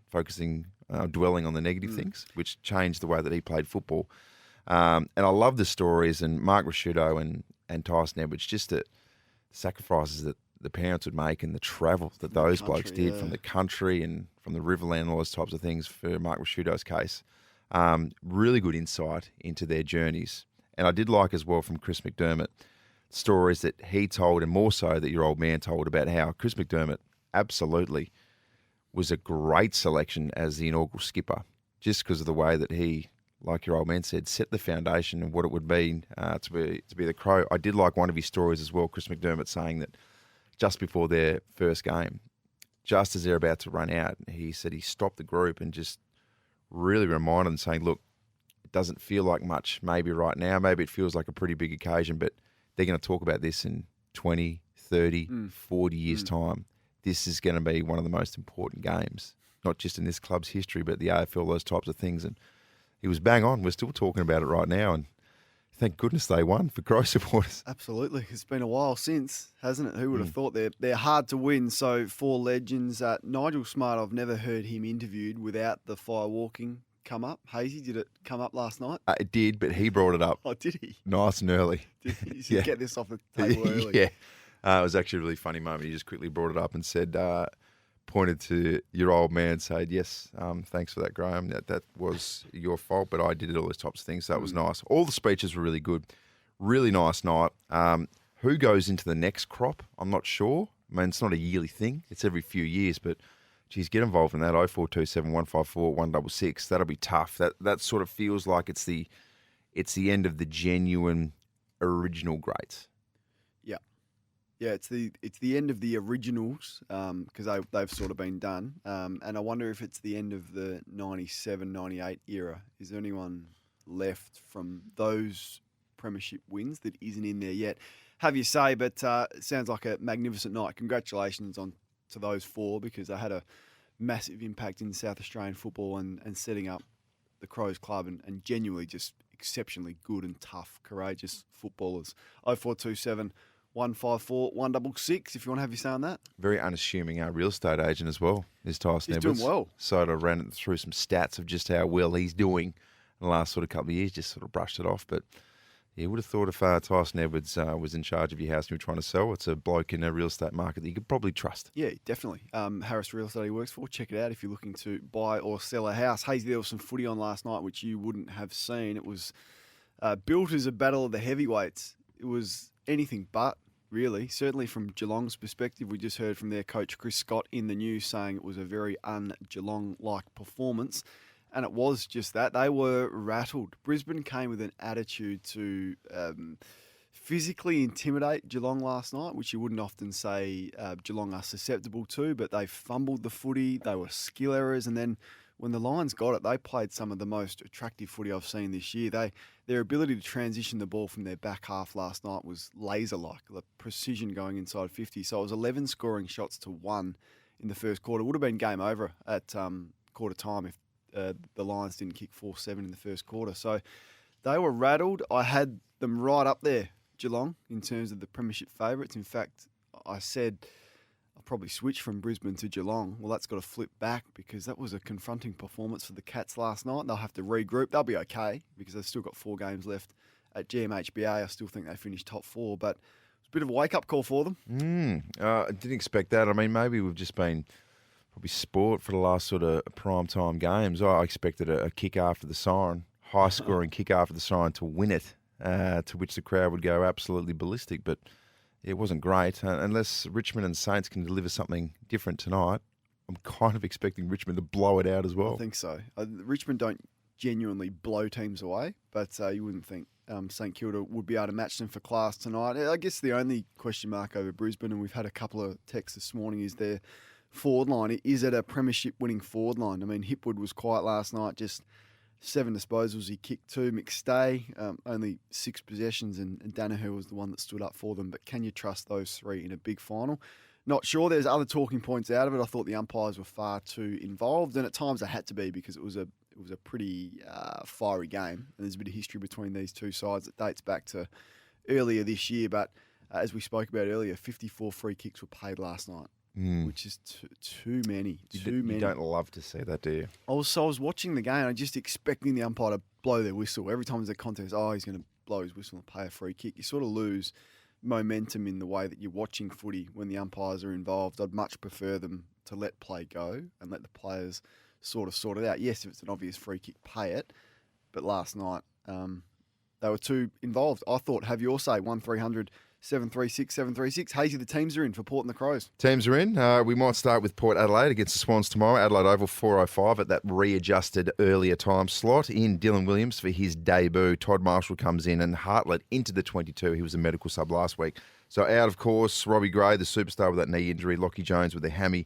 dwelling on the negative things, which changed the way that he played football. And I love the stories, and Mark Rasciuto and Tyson Edwards, just the sacrifices that the parents would make and the travel that those blokes did from the country and from the Riverland and all those types of things for Mark Rasciuto's case. Really good insight into their journeys. And I did like as well from Chris McDermott stories that he told, and more so that your old man told, about how Chris McDermott absolutely was a great selection as the inaugural skipper, just because of the way that he, like your old man said, set the foundation and what it would mean to be the Crow. I did like one of his stories as well, Chris McDermott saying that just before their first game, just as they're about to run out, he said he stopped the group and just really reminded them, saying, look, it doesn't feel like much maybe right now. Maybe it feels like a pretty big occasion, but they're going to talk about this in 20, 30, 40 years' time. This is going to be one of the most important games, not just in this club's history, but the AFL, those types of things. And he was bang on. We're still talking about it right now, and thank goodness they won for Crow supporters. Absolutely. It's been a while since, hasn't it? Who would have thought they're hard to win. So 4 legends. Nigel Smart, I've never heard him interviewed without the firewalking come up. Hazy, did it come up last night? It did, but he brought it up. Oh, did he? Nice and early. Did he? So get this off the table early. Yeah. It was actually a really funny moment. He just quickly brought it up and said, pointed to your old man, said, yes, thanks for that, Graham. That was your fault, but I did it, all those types of things. So that was nice. All the speeches were really good. Really nice night. Who goes into the next crop? I'm not sure. I mean, it's not a yearly thing. It's every few years, but geez, get involved in that. 0427 154 166. That'll be tough. That sort of feels like it's the end of the genuine original greats. Yeah, it's the end of the originals because they've sort of been done. And I wonder if it's the end of the 97, 98 era. Is there anyone left from those premiership wins that isn't in there yet? Have you say, but it sounds like a magnificent night. Congratulations to those 4 because they had a massive impact in South Australian football and setting up the Crows Club and genuinely just exceptionally good and tough, courageous footballers. 0427 154 166 if you want to have your say on that. Very unassuming real estate agent as well, is Tyson Edwards. Doing well. So I ran through some stats of just how well he's doing in the last sort of couple of years, just sort of brushed it off. But yeah, would have thought if Tyson Edwards was in charge of your house and you were trying to sell, it's a bloke in a real estate market that you could probably trust. Yeah, definitely. Harris Real Estate he works for. Check it out if you're looking to buy or sell a house. Hazy, there was some footy on last night which you wouldn't have seen. It was built as a battle of the heavyweights. It was anything but. Really, certainly from Geelong's perspective, we just heard from their coach Chris Scott in the news saying it was a very un-Geelong-like performance, and it was just that. They were rattled. Brisbane came with an attitude to physically intimidate Geelong last night, which you wouldn't often say Geelong are susceptible to, but they fumbled the footy, they were skill errors, and then when the Lions got it, they played some of the most attractive footy I've seen this year. Their ability to transition the ball from their back half last night was laser-like, the precision going inside 50. So it was 11 scoring shots to 1 in the first quarter. It would have been game over at quarter time if the Lions didn't kick 4-7 in the first quarter. So they were rattled. I had them right up there, Geelong, in terms of the premiership favourites. In fact, I said I'll probably switch from Brisbane to Geelong. Well, that's got to flip back because that was a confronting performance for the Cats last night. They'll have to regroup. They'll be okay because they've still got 4 games left at GMHBA. I still think they finished top 4, but it's a bit of a wake-up call for them. I didn't expect that. I mean, maybe we've just been probably sport for the last sort of prime-time games. I expected a kick after the siren, high-scoring kick after the siren to win it, to which the crowd would go absolutely ballistic, but it wasn't great. Unless Richmond and Saints can deliver something different tonight, I'm kind of expecting Richmond to blow it out as well. I think so. Richmond don't genuinely blow teams away, but you wouldn't think St Kilda would be able to match them for class tonight. I guess the only question mark over Brisbane, and we've had a couple of texts this morning, is their forward line. Is it a premiership winning forward line? I mean, Hipwood was quiet last night, just 7 disposals. He kicked 2. McStay, only 6 possessions, and Danaher was the one that stood up for them. But can you trust those 3 in a big final? Not sure. There's other talking points out of it. I thought the umpires were far too involved, and at times they had to be because it was a pretty fiery game. And there's a bit of history between these two sides that dates back to earlier this year. But as we spoke about earlier, 54 free kicks were paid last night, which is too many. You don't love to see that, do you? I was watching the game. I'm just expecting the umpire to blow their whistle every time there's a contest. Oh, he's going to blow his whistle and pay a free kick. You sort of lose momentum in the way that you're watching footy when the umpires are involved. I'd much prefer them to let play go and let the players sort it out. Yes, if it's an obvious free kick, pay it. But last night, they were too involved. I thought, have your say, 1300 736 736. Hazy, the teams are in for Port and the Crows. Teams are in. We might start with Port Adelaide against the Swans tomorrow. Adelaide Oval 4:05 at that readjusted earlier time slot. In Dylan Williams for his debut. Todd Marshall comes in and Hartlett into the 22. He was a medical sub last week. So out, of course, Robbie Gray, the superstar with that knee injury. Lockie Jones with a hammy.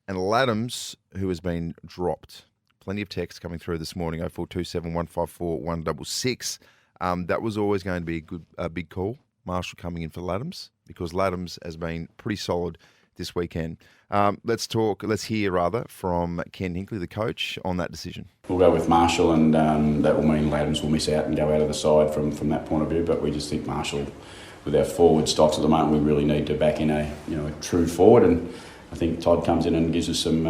And Laddams, who has been dropped. Plenty of text coming through this morning, 0427 154 166. That was always going to be a big call. Marshall coming in for Laddams, because Laddams has been pretty solid this weekend. Let's hear from Ken Hinkley, the coach, on that decision. We'll go with Marshall, and that will mean Laddams will miss out and go out of the side from that point of view. But we just think Marshall, with our forward stocks at the moment, we really need to back in a true forward, and I think Todd comes in and gives us some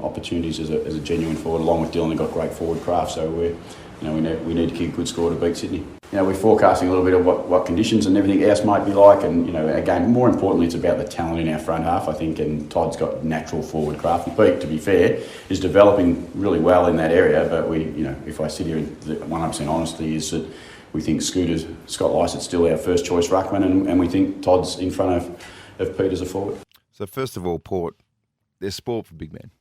opportunities as a genuine forward, along with Dylan. They've got great forward craft, so we need to kick a good score to beat Sydney. We're forecasting a little bit of what conditions and everything else might be like, and again, more importantly, it's about the talent in our front half, I think, and Todd's got natural forward craft. And Pete, to be fair, is developing really well in that area, but if I sit here with 100% honesty, is that we think Scott Lycett's still our first choice ruckman, and we think Todd's in front of Pete as a forward. So first of all, Port, they're sport for big men.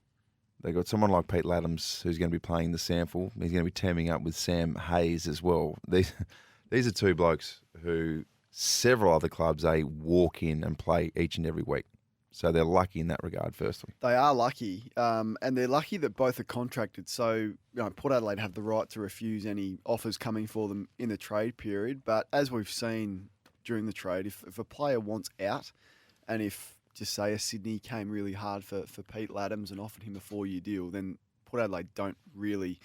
They've got someone like Pete Laddams who's going to be playing the sample. He's going to be teaming up with Sam Hayes as well. These are two blokes who several other clubs walk in and play each and every week. So they're lucky in that regard, firstly. They are lucky, and they're lucky that both are contracted. So Port Adelaide have the right to refuse any offers coming for them in the trade period. But as we've seen during the trade, if a player wants out, and if just say a Sydney came really hard for Pete Laddams and offered him a 4-year deal, then Port Adelaide don't really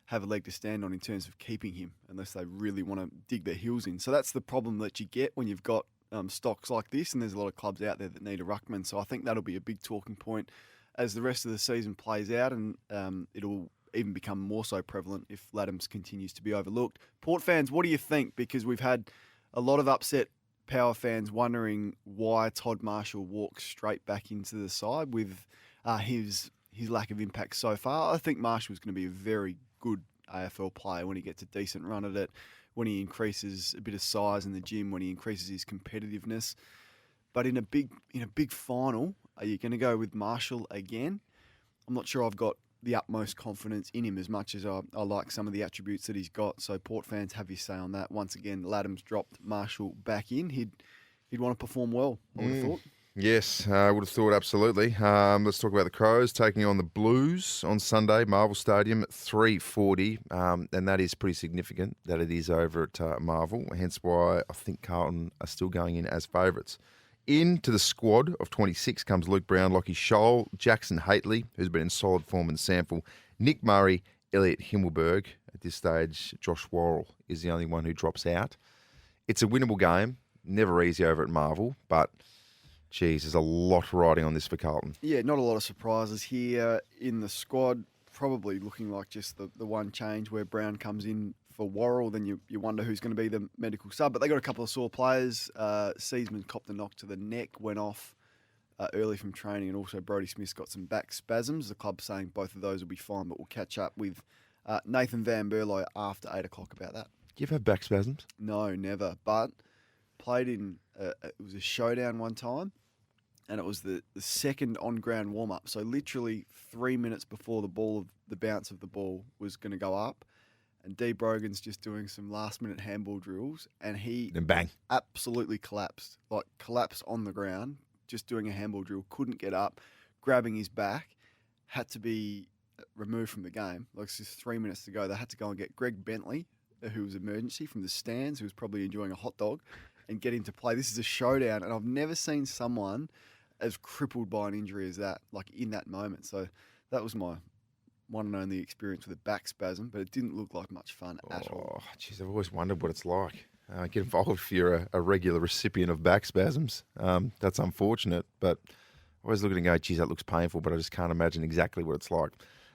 have a leg to stand on in terms of keeping him unless they really want to dig their heels in. So that's the problem that you get when you've got stocks like this, and there's a lot of clubs out there that need a ruckman. So I think that'll be a big talking point as the rest of the season plays out, and it'll even become more so prevalent if Laddams continues to be overlooked. Port fans, what do you think? Because we've had a lot of upset Power fans wondering why Todd Marshall walks straight back into the side with his lack of impact so far. I think Marshall's going to be a very good AFL player when he gets a decent run at it, when he increases a bit of size in the gym, when he increases his competitiveness. But in a big final, are you going to go with Marshall again? I'm not sure I've got the utmost confidence in him as much as I like some of the attributes that he's got. So Port fans, have your say on that. Once again, Laddams dropped Marshall back in. He'd want to perform well, I would have thought. Yes, I would have thought, absolutely. Let's talk about the Crows taking on the Blues on Sunday, Marvel Stadium at 3:40, and that is pretty significant that it is over at Marvel, hence why I think Carlton are still going in as favourites. Into the squad of 26 comes Luke Brown, Lockie Scholl, Jackson Haitley, who's been in solid form in the sample, Nick Murray, Elliot Himmelberg. At this stage, Josh Worrell is the only one who drops out. It's a winnable game, never easy over at Marvel, but geez, there's a lot riding on this for Carlton. Yeah, not a lot of surprises here in the squad. Probably looking like just the one change where Brown comes in for Worrell. Then you wonder who's going to be the medical sub. But they got a couple of sore players. Seaman copped a knock to the neck, went off early from training, and also Brodie Smith's got some back spasms. The club's saying both of those will be fine, but we'll catch up with Nathan Van Berlo after 8 o'clock about that. Do you ever have back spasms? No, never. But played in, it was a showdown one time, and it was the second on-ground warm-up. So literally 3 minutes before the bounce of the ball was going to go up, and Dee Brogan's just doing some last-minute handball drills, and he Then bang. absolutely collapsed on the ground, just doing a handball drill, couldn't get up, grabbing his back, had to be removed from the game. Like, it's just 3 minutes to go. They had to go and get Greg Bentley, who was emergency from the stands, who was probably enjoying a hot dog, and get him to play. This is a showdown, and I've never seen someone as crippled by an injury as that, like in that moment. So that was my one and only experience with a back spasm, but it didn't look like much fun at all. Oh, jeez, I've always wondered what it's like. Get involved if you're a regular recipient of back spasms. That's unfortunate, but I always look at it and go, geez, that looks painful, but I just can't imagine exactly what it's like.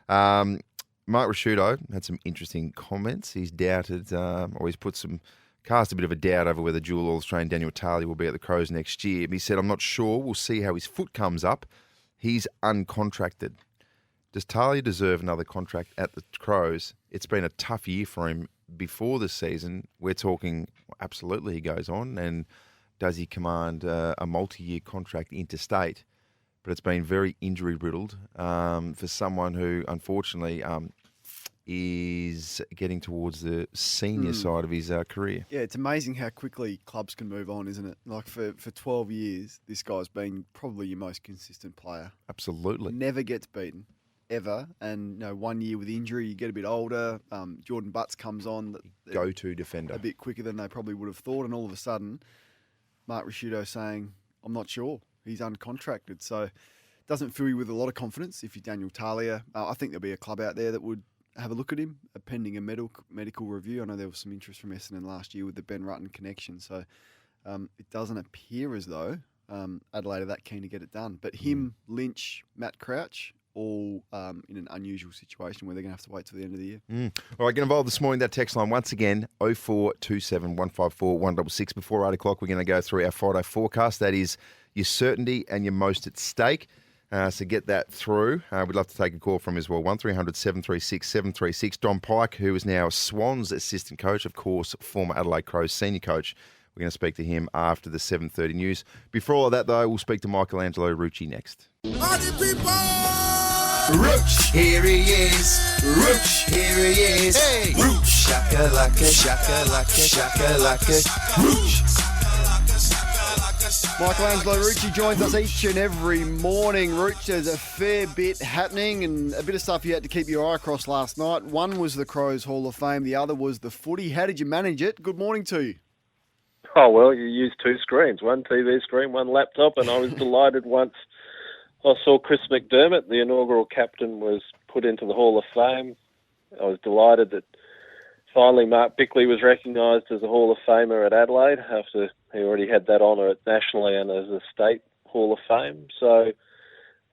Mark Rasciuto had some interesting comments. He's doubted, or he's cast a bit of a doubt over whether dual All-Australian Daniel Talia will be at the Crows next year. He said, I'm not sure. We'll see how his foot comes up. He's uncontracted. Does Talia deserve another contract at the Crows? It's been a tough year for him before the season. We're talking, absolutely he goes on, and does he command a multi-year contract interstate? But it's been very injury-riddled for someone who, unfortunately, is getting towards the senior side of his career. Yeah, it's amazing how quickly clubs can move on, isn't it? Like, for 12 years, this guy's been probably your most consistent player. Absolutely. Never gets beaten, ever. And, 1 year with injury, you get a bit older. Jordan Butts comes on. Go-to defender. A bit quicker than they probably would have thought. And all of a sudden, Mark Rasciuto saying, I'm not sure. He's uncontracted. So it doesn't fill you with a lot of confidence if you're Daniel Talia. I think there'll be a club out there that would have a look at him, pending a medical review. I know there was some interest from Essendon last year with the Ben Rutten connection. So it doesn't appear as though Adelaide are that keen to get it done. But him, Lynch, Matt Crouch, all in an unusual situation where they're going to have to wait till the end of the year. All right, get involved this morning. That text line, once again, 0427 154 166. Before 8 o'clock, we're going to go through our Friday forecast. That is your certainty and your most at stake. So get that through. We'd love to take a call from as well. 1300 736 736. Don Pike, who is now Swans assistant coach, of course, former Adelaide Crows senior coach. We're going to speak to him after the 7:30 news. Before all of that, though, we'll speak to Michelangelo Rucci next. Party people! Rooch, here he is. Rooch, here he is. Hey, Rooch, shakalaka, shakalaka, shakalaka, Rooch. Michelangelo Rucci joins us each and every morning. Rooch, there's a fair bit happening and a bit of stuff you had to keep your eye across last night. One was the Crows Hall of Fame, the other was the footy. How did you manage it? Good morning to you. Oh, well, you used two screens, one TV screen, one laptop, and I was delighted once I saw Chris McDermott, the inaugural captain, was put into the Hall of Fame. I was delighted that finally Mark Bickley was recognised as a Hall of Famer at Adelaide after he already had that honour nationally and as a state Hall of Fame. So,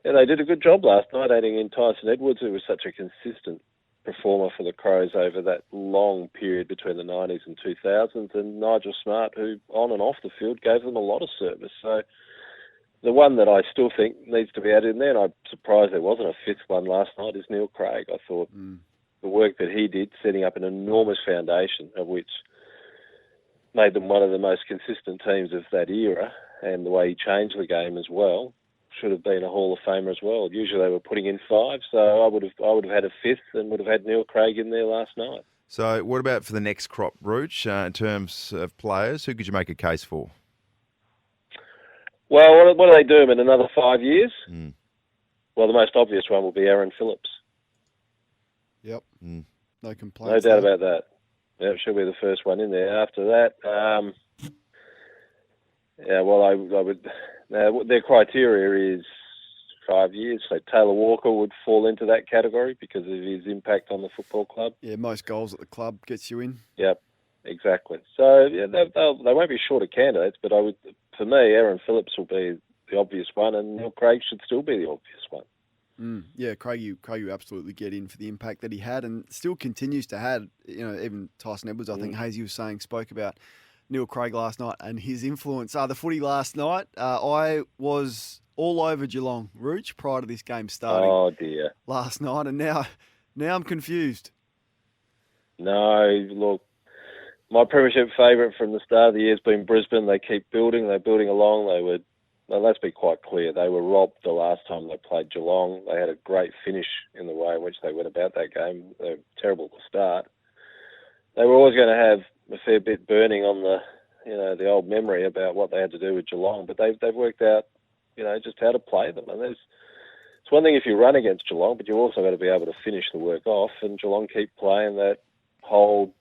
yeah, they did a good job last night adding in Tyson Edwards, who was such a consistent performer for the Crows over that long period between the 90s and 2000s, and Nigel Smart, who on and off the field gave them a lot of service. So the one that I still think needs to be added in there, and I'm surprised there wasn't a fifth one last night, is Neil Craig. I thought the work that he did, setting up an enormous foundation, of which made them one of the most consistent teams of that era, and the way he changed the game as well, should have been a Hall of Famer as well. Usually they were putting in five, so I would have had a fifth and would have had Neil Craig in there last night. So what about for the next crop, Rooch, in terms of players? Who could you make a case for? Well, what do they do in another 5 years? Well, the most obvious one will be Aaron Phillips. Yep. No complaints. No doubt about that. Yeah, she'll be the first one in there. After that, I would. Their criteria is 5 years. So Taylor Walker would fall into that category because of his impact on the football club. Yeah, most goals at the club gets you in. Yep, exactly. So yeah, they won't be short of candidates, but for me, Aaron Phillips will be the obvious one, and Neil Craig should still be the obvious one. Yeah, Craig, you absolutely get in for the impact that he had and still continues to have. Even Tyson Edwards, I think Hazy was saying, spoke about Neil Craig last night and his influence. The footy last night, I was all over Geelong, Rooch, prior to this game starting. Oh, dear. Last night, and now I'm confused. No, look, my premiership favourite from the start of the year has been Brisbane. They keep building. They're building along. Let's be quite clear, they were robbed the last time they played Geelong. They had a great finish in the way in which they went about that game. They were terrible to start. they were always going to have a fair bit burning on the old memory about what they had to do with Geelong, but they've worked out, just how to play them. And it's one thing if you run against Geelong, but you also got to be able to finish the work off. And Geelong keep playing that hold,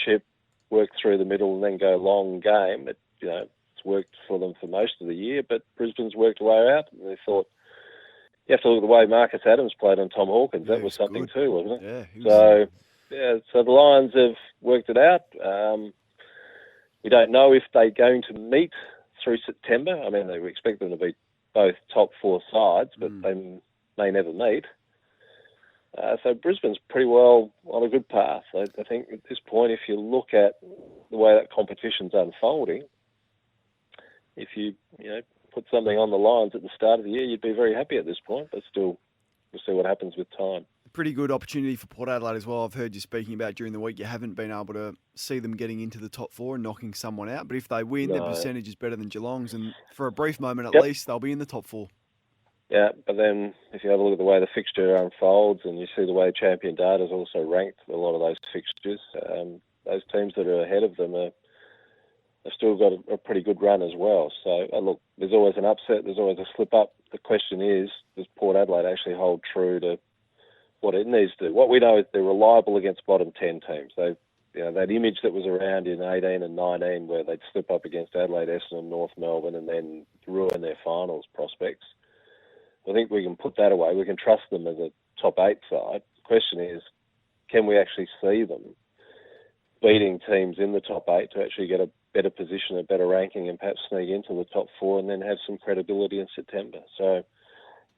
chip, work through the middle, and then go long game. It's worked for them for most of the year, but Brisbane's worked a way out, and they thought. You have to look at the way Marcus Adams played on Tom Hawkins. That was something good too, wasn't it? Yeah. So the Lions have worked it out. We don't know if they're going to meet through September. I mean, we expect them to be both top 4 sides, but they may never meet. So Brisbane's pretty well on a good path. I think at this point, if you look at the way that competition's unfolding, if you put something on the Lions at the start of the year, you'd be very happy at this point, but still, we'll see what happens with time. Pretty good opportunity for Port Adelaide as well. I've heard you speaking about during the week you haven't been able to see them getting into the top 4 and knocking someone out, but if they win, their percentage is better than Geelong's, and for a brief moment at least, they'll be in the top 4. Yeah, but then if you have a look at the way the fixture unfolds and you see the way Champion Data's also ranked a lot of those fixtures, those teams that are ahead of them have still got a pretty good run as well. So, look, there's always an upset, there's always a slip-up. The question is, does Port Adelaide actually hold true to what it needs to do? What we know is they're reliable against bottom 10 teams. That image that was around in 18 and 19 where they'd slip up against Adelaide, Essendon, North Melbourne and then ruin their finals prospects. I think we can put that away. We can trust them as a top 8 side. The question is, can we actually see them beating teams in the top 8 to actually get a better position, a better ranking, and perhaps sneak into the top 4 and then have some credibility in September? So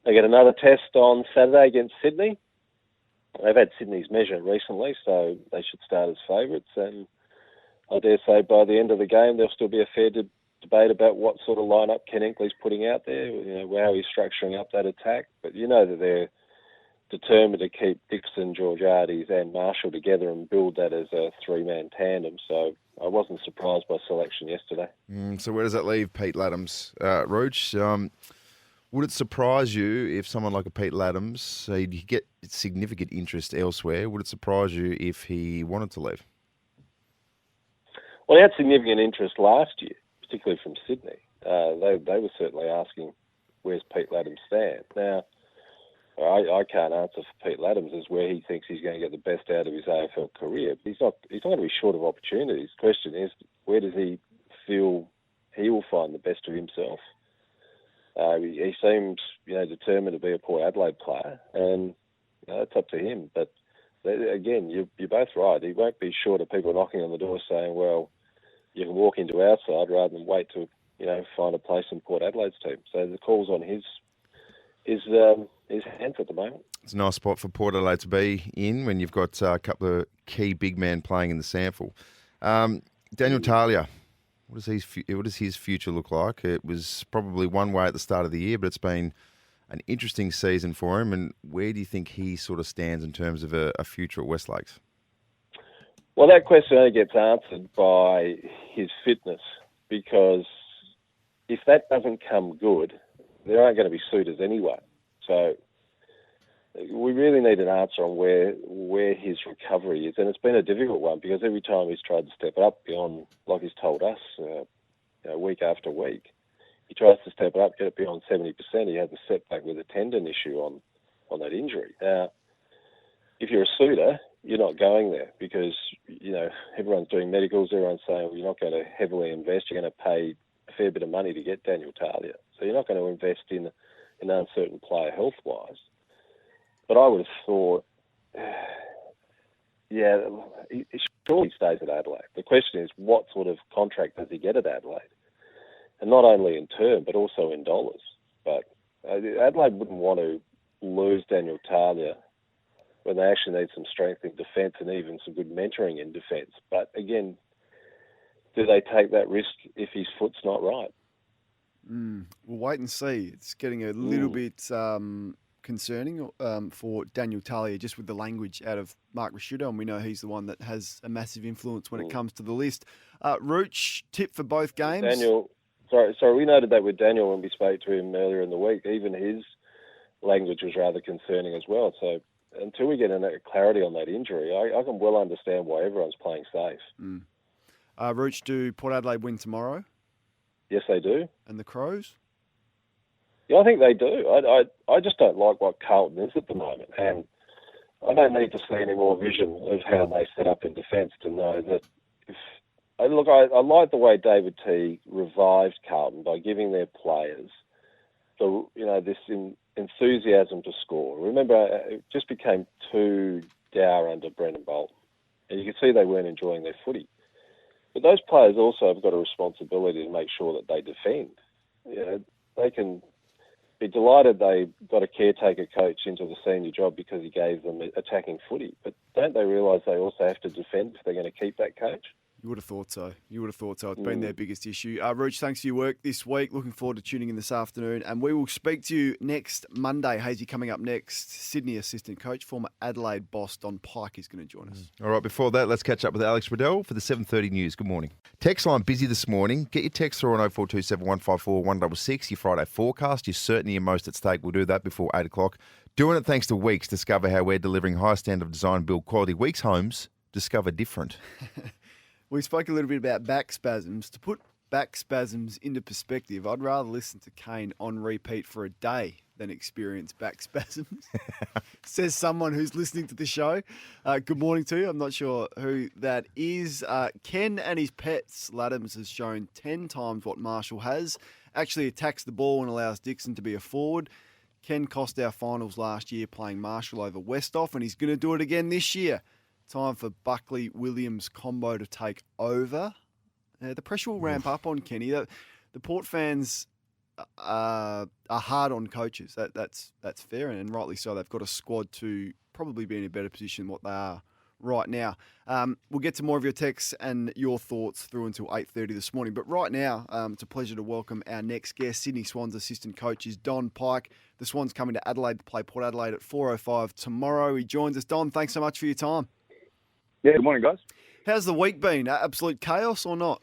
they get another test on Saturday against Sydney. They've had Sydney's measure recently, so they should start as favourites. And I dare say by the end of the game, there'll still be a fair debate about what sort of lineup Ken Inkley's putting out there, how he's structuring up that attack. But that they're determined to keep Dixon, Georgiades and Marshall together and build that as a 3-man tandem. So I wasn't surprised by selection yesterday. So where does that leave Pete Laddams, Roach? Would it surprise you if someone like a Pete Laddams, he'd get significant interest elsewhere? Would it surprise you if he wanted to leave? Well, he had significant interest last year, particularly from Sydney. They were certainly asking, where's Pete Laddams stand? Now, I can't answer for Pete Laddams as where he thinks he's going to get the best out of his AFL career. But he's not going to be short of opportunities. The question is, where does he feel he will find the best of himself? He seems, determined to be a Port Adelaide player, and it's up to him. But again, you're both right. He won't be short of people knocking on the door saying, well, you can walk into our side rather than wait to, find a place in Port Adelaide's team. So the call's on his hands at the moment. It's a nice spot for Port Adelaide to be in when you've got a couple of key big men playing in the sample. Daniel Talia, what does his future look like? It was probably one way at the start of the year, but it's been an interesting season for him. And where do you think he sort of stands in terms of a future at West Lakes? Well, that question only gets answered by his fitness, because if that doesn't come good, there aren't going to be suitors anyway. So we really need an answer on where his recovery is. And it's been a difficult one, because every time he's tried to step it up beyond, like he's told us, week after week, he tries to step it up, get it beyond 70%. He had the setback with a tendon issue on that injury. Now, if you're a suitor, you're not going there, because, everyone's doing medicals, everyone's saying, well, you're not going to heavily invest, you're going to pay a fair bit of money to get Daniel Talia. So you're not going to invest in an uncertain player health-wise. But I would have thought, surely he stays at Adelaide. The question is, what sort of contract does he get at Adelaide? And not only in term, but also in dollars. But Adelaide wouldn't want to lose Daniel Talia when they actually need some strength in defence and even some good mentoring in defence. But again, do they take that risk if his foot's not right? We'll wait and see. It's getting a little bit concerning for Daniel Talia, just with the language out of Mark Rashudo, and we know he's the one that has a massive influence when it comes to the list. Rooch, tip for both games? Daniel, sorry, we noted that with Daniel when we spoke to him earlier in the week. Even his language was rather concerning as well. So until we get clarity on that injury, I can well understand why everyone's playing safe. Rooch, do Port Adelaide win tomorrow? Yes, they do. And the Crows? Yeah, I think they do. I just don't like what Carlton is at the moment, and I don't need to see any more vision of how they set up in defence to know that I like the way David T revived Carlton by giving their players this enthusiasm to score. Remember, it just became too dour under Brendan Bolton, and you could see they weren't enjoying their footy. But those players also have got a responsibility to make sure that they defend. They can be delighted they got a caretaker coach into the senior job because he gave them attacking footy. But don't they realise they also have to defend if they're going to keep that coach? You would have thought so. It's been their biggest issue. Rooch, thanks for your work this week. Looking forward to tuning in this afternoon. And we will speak to you next Monday. Hazy coming up next. Sydney assistant coach, former Adelaide boss Don Pike is going to join us. All right, before that, let's catch up with Alex Riddell for the 7:30 news. Good morning. Text line busy this morning. Get your text through on 0427154166. Your Friday forecast. You're certainly your most at stake. We'll do that before 8 o'clock. Doing it thanks to Weeks. Discover how we're delivering high standard of design, build quality. Weeks Homes. Discover different. We spoke a little bit about back spasms. To put back spasms into perspective, I'd rather listen to Kane on repeat for a day than experience back spasms. Says someone who's listening to the show. Good morning to you. I'm not sure who that is. Ken and his pets, Laddams, has shown 10 times what Marshall has. Actually attacks the ball and allows Dixon to be a forward. Ken cost our finals last year playing Marshall over Westhoff, and he's going to do it again this year. Time for Buckley-Williams combo to take over. The pressure will ramp up on Kenny. The Port fans are hard on coaches. That's fair, and rightly so. They've got a squad to probably be in a better position than what they are right now. We'll get to more of your texts and your thoughts through until 8:30 this morning. But right now, it's a pleasure to welcome our next guest. Sydney Swans assistant coach is Don Pike. The Swans coming to Adelaide to play Port Adelaide at 4:05 tomorrow. He joins us. Don, thanks so much for your time. Yeah, good morning, guys. How's the week been? Absolute chaos or not?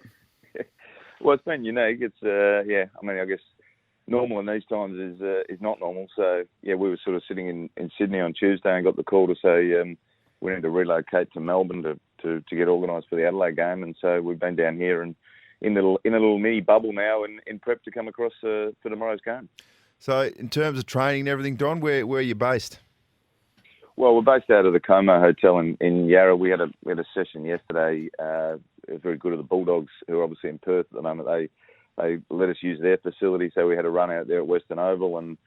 Well, it's been unique. It's I guess normal in these times is not normal. So we were sort of sitting in Sydney on Tuesday and got the call to say we need to relocate to Melbourne to get organised for the Adelaide game, and so we've been down here and in a little mini bubble now in prep to come across for tomorrow's game. So in terms of training and everything, Don, where are you based? Well, we're based out of the Como Hotel in Yarra. We had a session yesterday. It was very good of the Bulldogs, who are obviously in Perth at the moment. They let us use their facility, so we had a run out there at Western Oval and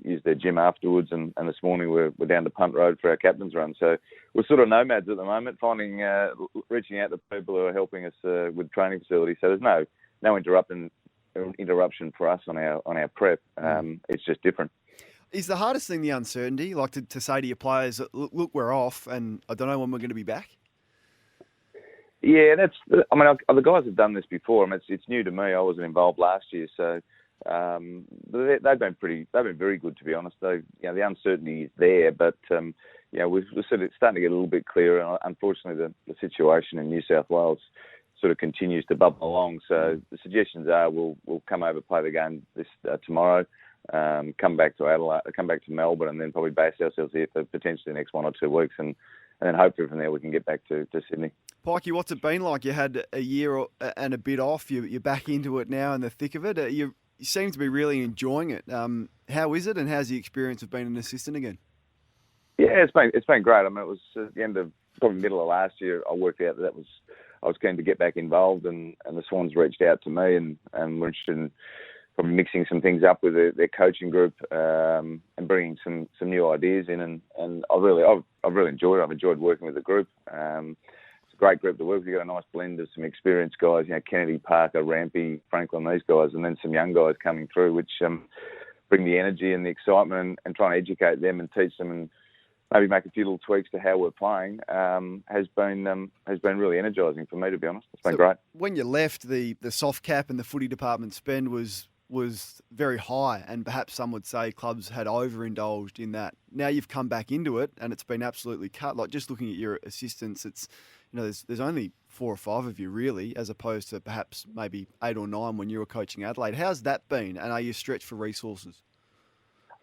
use their gym afterwards. And this morning we're down to Punt Road for our captain's run. So we're sort of nomads at the moment, reaching out to people who are helping us with training facilities. So there's no interruption for us on our prep. It's just different. Is the hardest thing the uncertainty, like to say to your players, look, we're off and I don't know when we're going to be back? Yeah, the guys have done this before. It's new to me. I wasn't involved last year, so they've been very good, to be honest. The uncertainty is there, but we're sort of starting to get a little bit clearer. Unfortunately, the situation in New South Wales sort of continues to bubble along. So the suggestions are we'll come over, play the game this tomorrow. Come back to Adelaide, come back to Melbourne, and then probably base ourselves here for potentially the next 1 or 2 weeks, and then hopefully from there we can get back to Sydney. Pikey, what's it been like? You had a year and a bit off. You're back into it now in the thick of it. You seem to be really enjoying it. How is it, and how's the experience of being an assistant again? Yeah, it's been great. It was at the end of probably middle of last year. I worked out that I was keen to get back involved, and the Swans reached out to me and were interested in probably mixing some things up with their coaching group and bringing some new ideas in, and I've really enjoyed it. I've enjoyed working with the group. It's a great group to work with. You've got a nice blend of some experienced guys, Kennedy, Parker, Rampy, Franklin, these guys, and then some young guys coming through, which bring the energy and the excitement and trying to educate them and teach them and maybe make a few little tweaks to how we're playing has been really energising for me, to be honest. It's been great. When you left, the soft cap and the footy department spend was very high, and perhaps some would say clubs had overindulged in that. Now you've come back into it, and it's been absolutely cut. Like, just looking at your assistants, it's there's only 4 or 5 of you really, as opposed to perhaps maybe 8 or 9 when you were coaching Adelaide. How's that been, and are you stretched for resources?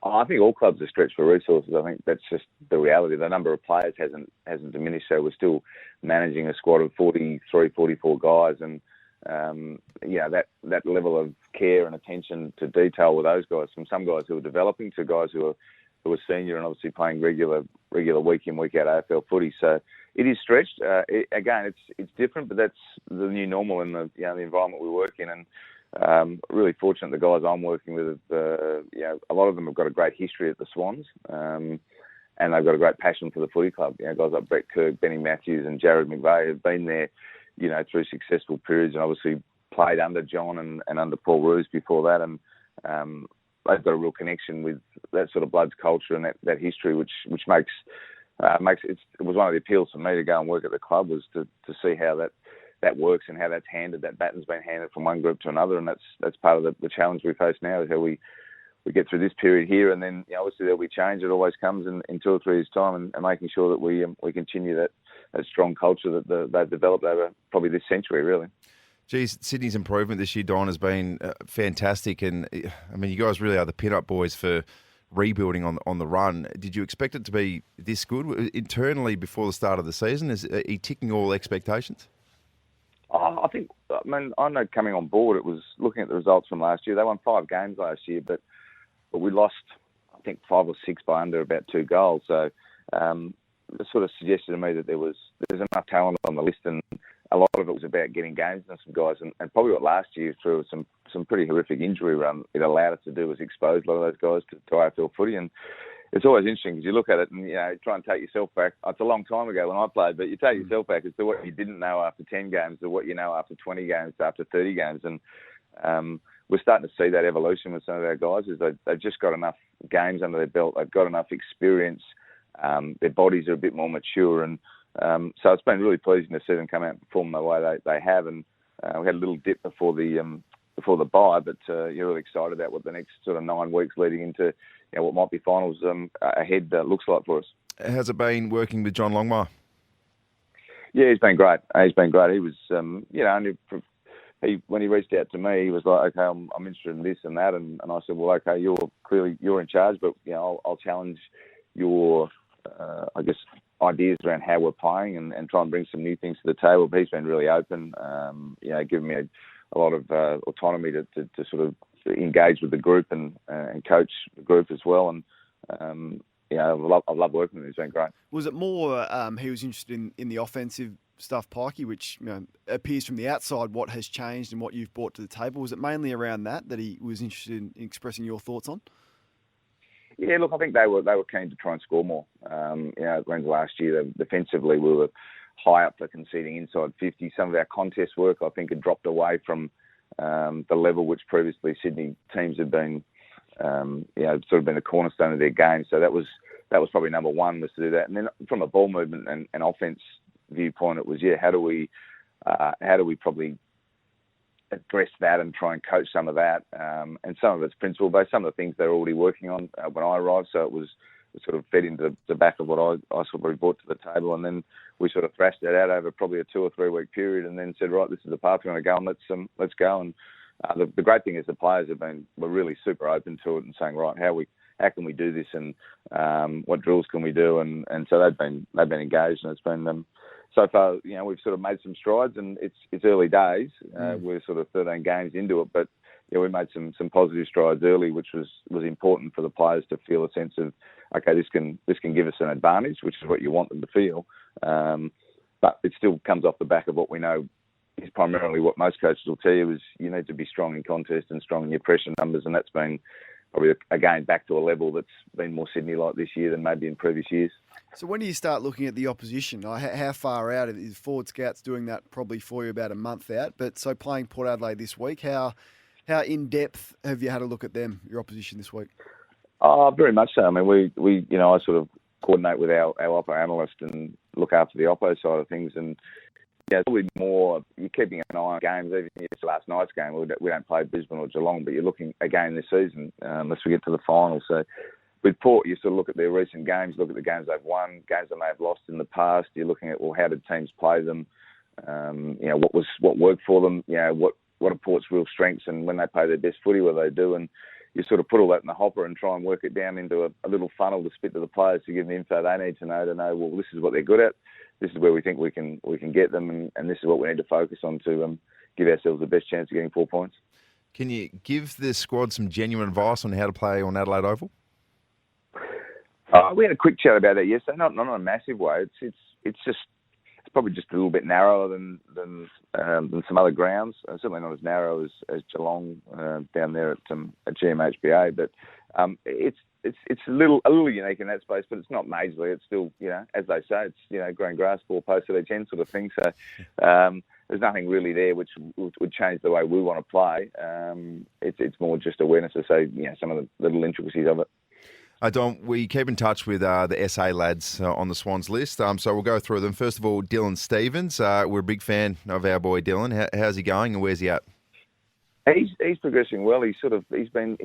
I think all clubs are stretched for resources. I think that's just the reality. The number of players hasn't diminished, so we're still managing a squad of 43, 44 guys, and that level of care and attention to detail with those guys, from some guys who are developing to guys who are senior and obviously playing regular week in, week out AFL footy. So it is stretched. Again, it's different, but that's the new normal in the environment we work in. And really fortunate the guys I'm working with, a lot of them have got a great history at the Swans, and they've got a great passion for the footy club. Guys like Brett Kirk, Benny Matthews and Jared McVeigh have been there, through successful periods, and obviously played under John and under Paul Roos before that. And they've got a real connection with that sort of Bloods culture and that history, which makes it was one of the appeals for me to go and work at the club, was to see how that works and how that's handed. That baton's been handed from one group to another, and that's part of the challenge we face now, is how we get through this period here, and then obviously there'll be change. It always comes in 2 or 3 years' time, and making sure that we continue that strong culture that they've developed over probably this century, really. Geez, Sydney's improvement this year, Don, has been fantastic, and I mean, you guys really are the pin-up boys for rebuilding on the run. Did you expect it to be this good internally before the start of the season? Is he ticking all expectations? I know coming on board, it was looking at the results from last year. They won 5 games last year, but we lost, I think, 5 or 6 by under about 2 goals. So it sort of suggested to me that there's enough talent on the list, and a lot of it was about getting games and some guys. And probably what last year, through some pretty horrific injury run, it allowed us to do was expose a lot of those guys to AFL footy. And it's always interesting because you look at it and try and take yourself back. It's a long time ago when I played, but you take yourself back as to what you didn't know after 10 games, to what you know after 20 games, after 30 games. And we're starting to see that evolution with some of our guys. Is they've just got enough games under their belt. They've got enough experience. Their bodies are a bit more mature, and so it's been really pleasing to see them come out and perform the way they have. And we had a little dip before the bye, but you're really excited about what the next sort of 9 weeks leading into what might be finals ahead looks like for us. How's it been working with John Longmire? Yeah, he's been great. He was, when he reached out to me, he was like, okay, I'm interested in this and that, and I said, well, okay, you're in charge, but I'll challenge your ideas around how we're playing and try and bring some new things to the table. But he's been really open, giving me a lot of autonomy to sort of engage with the group and coach the group as well. And I've loved working with him. He's been great. Was it more he was interested in the offensive stuff, Pikey, which appears from the outside what has changed and what you've brought to the table? Was it mainly around that he was interested in expressing your thoughts on? Yeah, look, I think they were keen to try and score more. Whereas last year, defensively, we were high up for conceding inside 50. Some of our contest work, I think, had dropped away from the level which previously Sydney teams had been, sort of been the cornerstone of their game. So that was probably number one, was to do that. And then from a ball movement and offense viewpoint, it was, how do we probably address that and try and coach some of that, and some of it's principle based, some of the things they're already working on when I arrived. So it was sort of fed into the back of what I sort of brought to the table, and then we sort of thrashed it out over probably a 2 or 3 week period, and then said, right, this is the path we're going to go, and let's go. And the great thing is the players were really super open to it and saying, right, how can we do this, and what drills can we do, and so they've been engaged, and it's been so far, we've sort of made some strides, and it's early days. We're sort of 13 games into it, but we made some positive strides early, which was important for the players to feel a sense of, okay, this can give us an advantage, which is what you want them to feel. But it still comes off the back of what we know is primarily what most coaches will tell you, is you need to be strong in contest and strong in your pressure numbers, and that's been probably, again, back to a level that's been more Sydney-like this year than maybe in previous years. So when do you start looking at the opposition? How far out is Forward Scouts doing that? Probably for you about a month out. But so playing Port Adelaide this week, how in depth have you had a look at them, your opposition this week? Very much so. I mean, we I sort of coordinate with our oppo analyst and look after the oppo side of things, and probably more you're keeping an eye on games. Even if it's last night's game, we don't play Brisbane or Geelong, but you're looking again this season unless we get to the final. So with Port, you sort of look at their recent games, look at the games they've won, games they may have lost in the past. You're looking at, well, how did teams play them? What worked for them? What are Port's real strengths, and when they play their best footy, what they do? And you sort of put all that in the hopper and try and work it down into a little funnel to spit to the players to give them the info they need to know, well, this is what they're good at, this is where we think we can get them, and this is what we need to focus on to give ourselves the best chance of getting 4 points. Can you give the squad some genuine advice on how to play on Adelaide Oval? We had a quick chat about that yesterday, not in a massive way. It's probably just a little bit narrower than some other grounds. Certainly not as narrow as Geelong down there at GMHBA, but it's a little unique in that space. But it's not majorly. It's still, as they say, it's green grass, 4 posts at each end sort of thing. So there's nothing really there which would change the way we want to play. It's more just awareness to say some of the little intricacies of it. Don, we keep in touch with the SA lads on the Swans list, so we'll go through them. First of all, Dylan Stevens. We're a big fan of our boy Dylan. How's he going and where's he at? He's progressing well. He's been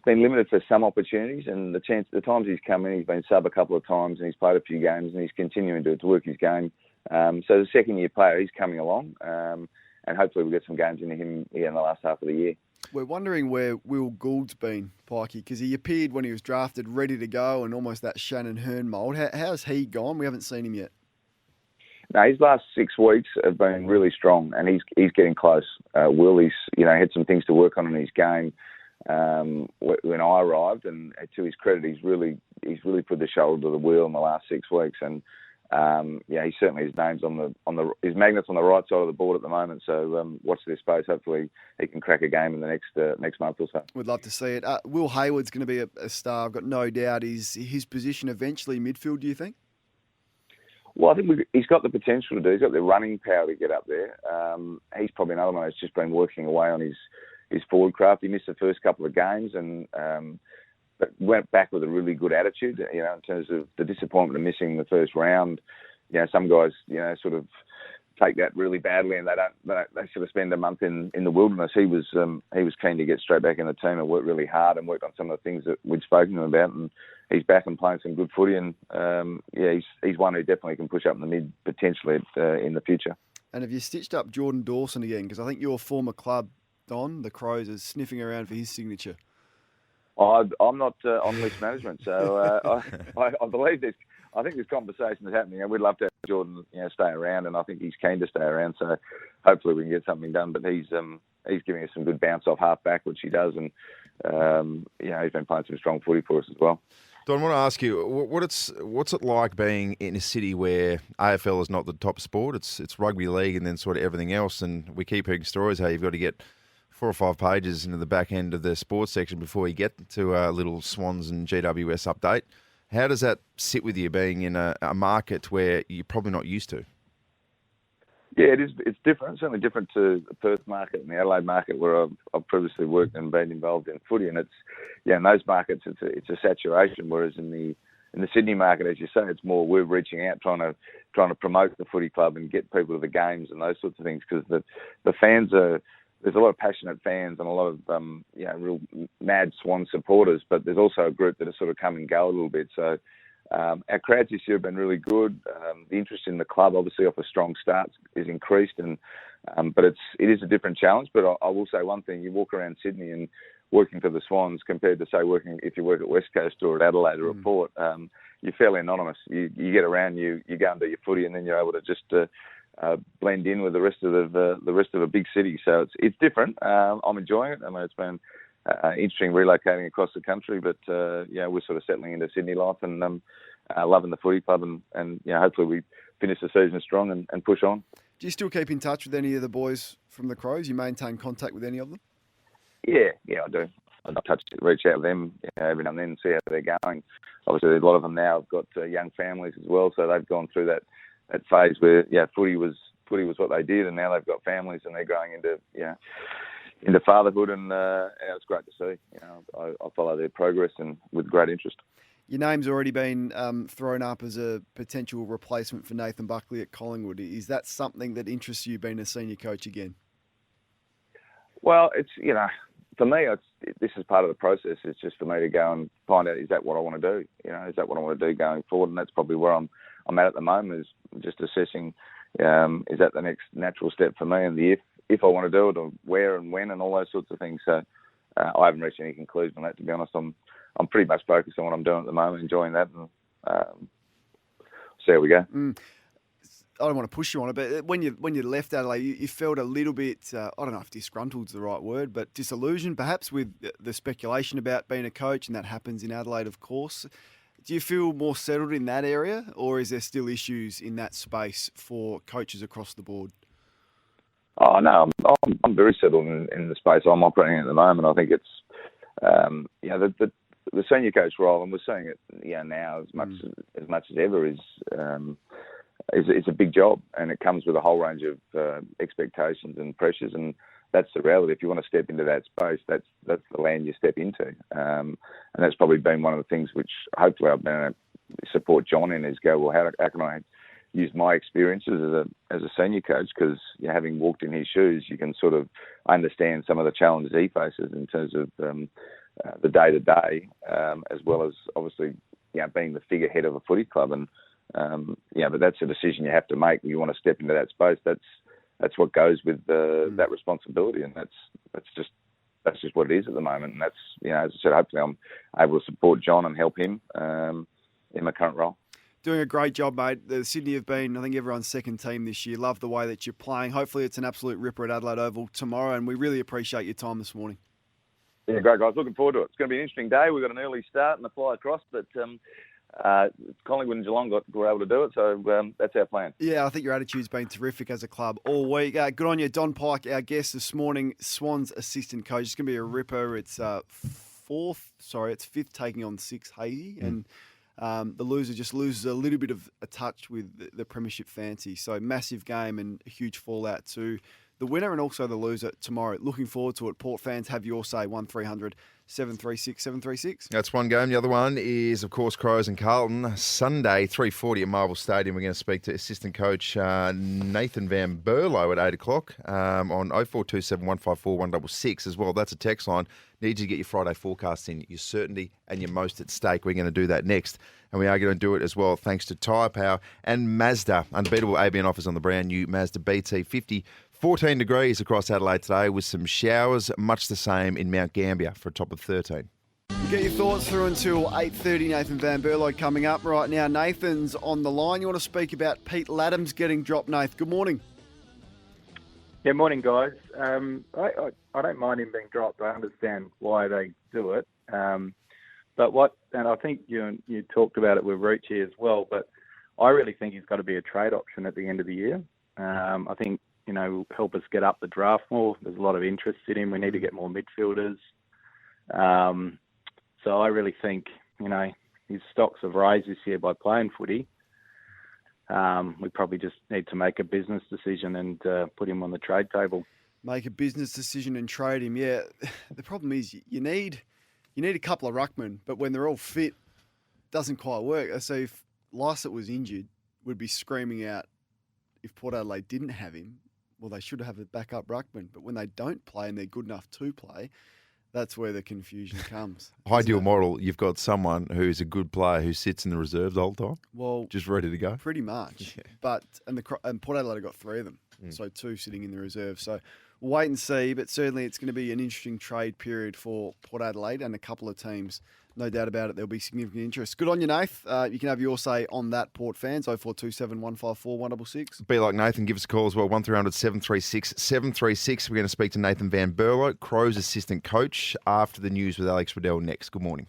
limited for some opportunities, and the times he's come in, he's been sub a couple of times, and he's played a few games, and he's continuing to work his game. So the second year player, he's coming along, and hopefully we'll get some games into him in the last half of the year. We're wondering where Will Gould's been, Pikey, because he appeared when he was drafted ready to go and almost that Shannon Hearn mould. How's he gone? We haven't seen him yet. No, his last 6 weeks have been really strong, and he's getting close. Will, he's had some things to work on in his game when I arrived, and to his credit, he's really put the shoulder to the wheel in the last 6 weeks, and he certainly his name's his magnet's on the right side of the board at the moment. So watch this space. Hopefully he can crack a game in the next month or so. We'd love to see it. Will Hayward's going to be a star. I've got no doubt. Is his position eventually midfield, do you think? Well, I think he's got the potential to do. He's got the running power to get up there. He's probably another one who's just been working away on his forward craft. He missed the first couple of games and but went back with a really good attitude, in terms of the disappointment of missing the first round. Some guys, sort of take that really badly, and they sort of spend a month in the wilderness. He was keen to get straight back in the team and work really hard and worked on some of the things that we'd spoken to him about, and he's back and playing some good footy, and he's one who definitely can push up in the mid potentially in the future. And have you stitched up Jordan Dawson again? Because I think your former club, Don, the Crows, is sniffing around for his signature. I'm not on list management, so I believe this. I think this conversation is happening, and we'd love to have Jordan, stay around, and I think he's keen to stay around. So hopefully we can get something done. But he's giving us some good bounce off half back, which he does, and he's been playing some strong footy for us as well. Don, I want to ask you, what's it like being in a city where AFL is not the top sport? It's rugby league and then sort of everything else, and we keep hearing stories how you've got to get 4 or 5 pages into the back end of the sports section before you get to a little Swans and GWS update. How does that sit with you, being in a market where you're probably not used to? Yeah, it is. It's different. It's certainly different to the Perth market and the Adelaide market, where I've previously worked and been involved in footy. And it's in those markets it's a saturation. Whereas in the Sydney market, as you say, it's more we're reaching out, trying to promote the footy club and get people to the games and those sorts of things, because the fans are. There's a lot of passionate fans and a lot of real mad Swan supporters, but there's also a group that has sort of come and go a little bit. So our crowds this year have been really good. The interest in the club, obviously off a strong start, is increased, and but it is a different challenge. But I will say one thing: you walk around Sydney and working for the Swans compared to say if you work at West Coast or at Adelaide or at Port, you're fairly anonymous. You get around, you go and do your footy, and then you're able to just blend in with the rest of a big city. So it's different. I'm enjoying it. I mean, it's been interesting relocating across the country, but we're sort of settling into Sydney life and loving the footy club, and hopefully we finish the season strong and push on. Do you still keep in touch with any of the boys from the Crows? You maintain contact with any of them? Yeah, I do. I reach out with them every now and then and see how they're going. Obviously, a lot of them now have got young families as well, so they've gone through that phase where footy was what they did, and now they've got families and they're growing into fatherhood, and it's great to see. I follow their progress and with great interest. Your name's already been thrown up as a potential replacement for Nathan Buckley at Collingwood. Is that something that interests you, being a senior coach again? Well, it's for me, this is part of the process. It's just for me to go and find out, is that what I want to do? Is that what I want to do going forward? And that's probably where I'm at the moment, is just assessing, is that the next natural step for me, and if I want to do it, or where and when, and all those sorts of things. So I haven't reached any conclusion on that, to be honest. I'm pretty much focused on what I'm doing at the moment, enjoying that, and see how we go. I don't want to push you on it, but when you left Adelaide, you felt a little bit, I don't know if disgruntled's the right word, but disillusioned perhaps with the speculation about being a coach, and that happens in Adelaide, of course. Do you feel more settled in that area, or is there still issues in that space for coaches across the board? Oh, no, I'm very settled in the space I'm operating in at the moment. I think it's, the senior coach role, and we're seeing it now as much as ever, is a big job, and it comes with a whole range of expectations and pressures, and that's the reality. If you want to step into that space, that's the land you step into, and that's probably been one of the things which hopefully I've been able to support John in, is go, well, how can I use my experiences as a senior coach, because having walked in his shoes, you can sort of understand some of the challenges he faces in terms of the day-to-day, as well as obviously being the figurehead of a footy club. And but that's a decision you have to make when you want to step into that space. That's what goes with that responsibility, and that's just what it is at the moment. And that's, as I said, hopefully I'm able to support John and help him in my current role. Doing a great job, mate. The Sydney have been, I think, everyone's second team this year. Love the way that you're playing. Hopefully it's an absolute ripper at Adelaide Oval tomorrow, and we really appreciate your time this morning. Yeah, great, guys. Looking forward to it. It's going to be an interesting day. We've got an early start and a fly across, but Collingwood and Geelong were able to do it, so that's our plan. Yeah, I think your attitude's been terrific as a club all week. Good on you. Don Pike, our guest this morning, Swans assistant coach. It's going to be a ripper. It's fifth taking on six, Hazy, and the loser just loses a little bit of a touch with the premiership fancy. So massive game and a huge fallout to the winner and also the loser tomorrow. Looking forward to it. Port fans, have your say. 1300 736 736. That's one game. The other one is, of course, Crows and Carlton. Sunday, 3:40 at Marvel Stadium. We're going to speak to assistant coach Nathan Van Berlo at 8 o'clock on 0427 154 166 as well. That's a text line. Need you to get your Friday forecasts in, your certainty and your most at stake. We're going to do that next. And we are going to do it as well thanks to Tyre Power and Mazda. Unbeatable ABN offers on the brand new Mazda BT50. 14 degrees across Adelaide today with some showers, much the same in Mount Gambier for a top of 13. Get your thoughts through until 8:30. Nathan Van Berlo coming up right now. Nathan's on the line. You want to speak about Pete Laddams getting dropped, Nath? Good morning. Yeah, morning, guys. I don't mind him being dropped. I understand why they do it. And I think you talked about it with Rucci as well, but I really think he's got to be a trade option at the end of the year. I think, help us get up the draft more. There's a lot of interest in him. We need to get more midfielders. So I really think, his stocks have raised this year by playing footy. We probably just need to make a business decision and put him on the trade table. Make a business decision and trade him. Yeah, the problem is you need a couple of ruckmen, but when they're all fit, it doesn't quite work. So if Lysett was injured, we'd be screaming out if Port Adelaide didn't have him, well, they should have a backup ruckman. But when they don't play and they're good enough to play, that's where the confusion comes. Ideal model, you've got someone who's a good player who sits in the reserves the whole time, well, just ready to go. Pretty much. Yeah. But and Port Adelaide have got three of them, so two sitting in the reserve. So we'll wait and see, but certainly it's going to be an interesting trade period for Port Adelaide and a couple of teams. No doubt about it, there'll be significant interest. Good on you, Nath. You can have your say on that, Port fans. 0427 154 166. Be like Nathan, give us a call as well. 1300 736 736. We're going to speak to Nathan Van Berlo, Crows assistant coach, after the news with Alex Riddell next. Good morning.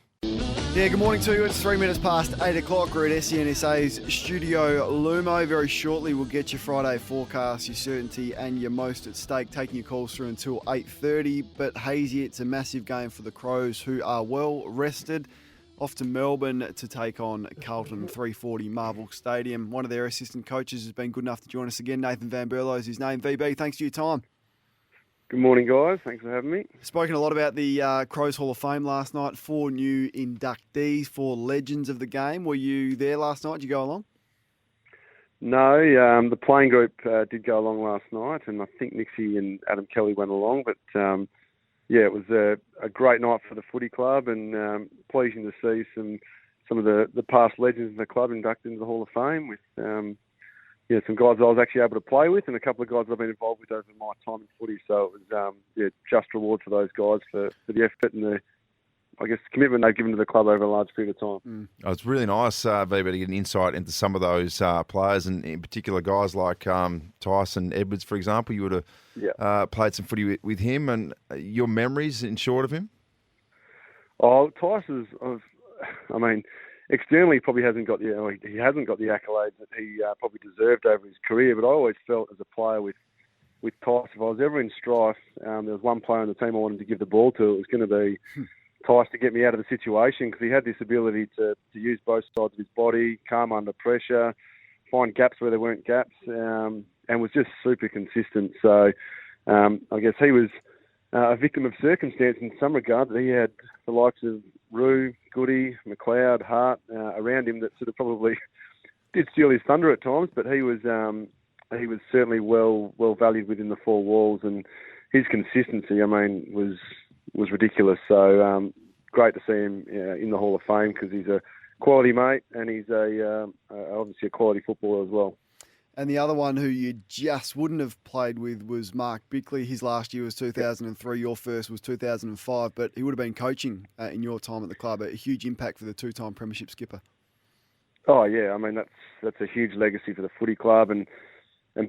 Yeah, good morning to you. It's 3 minutes past 8 o'clock. We're at SENSA's Studio Lumo. Very shortly, we'll get your Friday forecast, your certainty, and your most at stake. Taking your calls through until 8:30. But Hazy, it's a massive game for the Crows, who are well rested. Off to Melbourne to take on Carlton, 3:40 Marvel Stadium. One of their assistant coaches has been good enough to join us again. Nathan Van Berlo is his name. VB, thanks for your time. Good morning, guys. Thanks for having me. Spoken a lot about the Crows Hall of Fame last night. 4 new inductees, 4 legends of the game. Were you there last night? Did you go along? No, the playing group did go along last night, and I think Nixie and Adam Kelly went along. But, it was a great night for the footy club, and pleasing to see some of the past legends in the club inducted into the Hall of Fame with some guys I was actually able to play with, and a couple of guys I've been involved with over my time in footy. So it was just reward for those guys for the effort and the, I guess, commitment they've given to the club over a large period of time. Oh, it's really nice, VB, to get an insight into some of those players, and in particular guys like Tyson Edwards, for example. You would have played some footy with him, and your memories in short of him? Oh, Tyson's, externally he probably hasn't got he hasn't got the accolades that he probably deserved over his career. But I always felt as a player with Tyson, if I was ever in strife, there was one player on the team I wanted to give the ball to. It was going to be Tyson to get me out of the situation, because he had this ability to use both sides of his body, calm under pressure, find gaps where there weren't gaps, and was just super consistent. So I guess he was a victim of circumstance in some regards. He had the likes of Roo, Goody, McLeod, Hart around him that sort of probably did steal his thunder at times, but he was certainly well valued within the four walls, and his consistency, was ridiculous. So great to see him in the Hall of Fame, because he's a quality mate, and he's obviously a quality footballer as well. And the other one who you just wouldn't have played with was Mark Bickley. His last year was 2003. Your first was 2005. But he would have been coaching in your time at the club. A huge impact for the two-time premiership skipper. Oh, yeah. That's a huge legacy for the footy club. And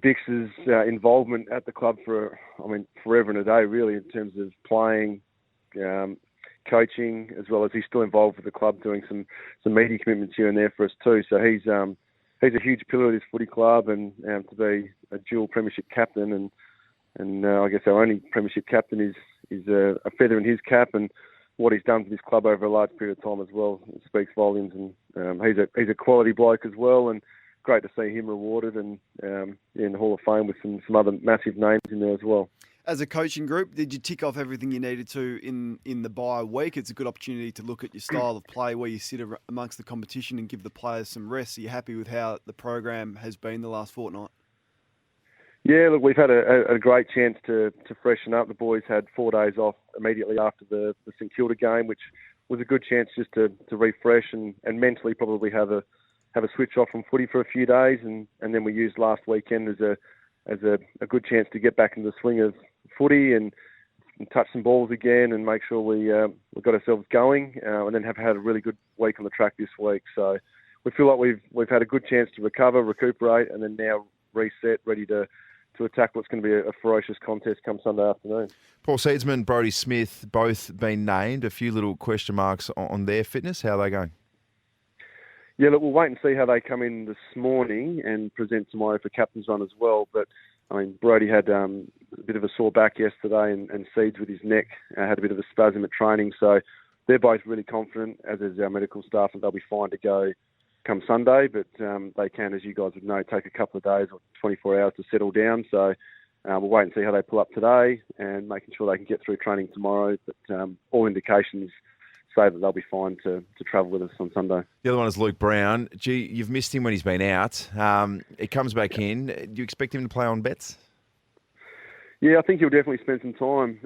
Bix's involvement at the club for, forever and a day, really, in terms of playing, coaching, as well as he's still involved with the club doing some media commitments here and there for us too. So he's a huge pillar of this footy club, and to be a dual premiership captain, and I guess our only premiership captain is a feather in his cap, and what he's done for this club over a large period of time as well, it speaks volumes. And he's a quality bloke as well, and great to see him rewarded and in the Hall of Fame with some other massive names in there as well. As a coaching group, did you tick off everything you needed to in the bye week? It's a good opportunity to look at your style of play, where you sit amongst the competition and give the players some rest. Are you happy with how the program has been the last fortnight? Yeah, look, we've had a great chance to freshen up. The boys had 4 days off immediately after the St Kilda game, which was a good chance just to refresh and mentally probably have a switch off from footy for a few days, and then we used last weekend as a good chance to get back into the swing of footy and touch some balls again and make sure we got ourselves going, and then have had a really good week on the track this week. So we feel like we've had a good chance to recover, recuperate, and then now reset, ready to attack what's going to be a ferocious contest come Sunday afternoon. Paul Seedsman, Brodie Smith, both been named. A few little question marks on their fitness. How are they going? Yeah, look, we'll wait and see how they come in this morning and present tomorrow for captain's run as well. But Brodie had a bit of a sore back yesterday, and Seeds with his neck had a bit of a spasm at training. So they're both really confident, as is our medical staff, that they'll be fine to go come Sunday. But they can, as you guys would know, take a couple of days or 24 hours to settle down. So we'll wait and see how they pull up today, and making sure they can get through training tomorrow. But all indications say that they'll be fine to travel with us on Sunday. The other one is Luke Brown. Gee, you've missed him when he's been out. He comes back in. Do you expect him to play on bets? Yeah, I think he'll definitely spend some time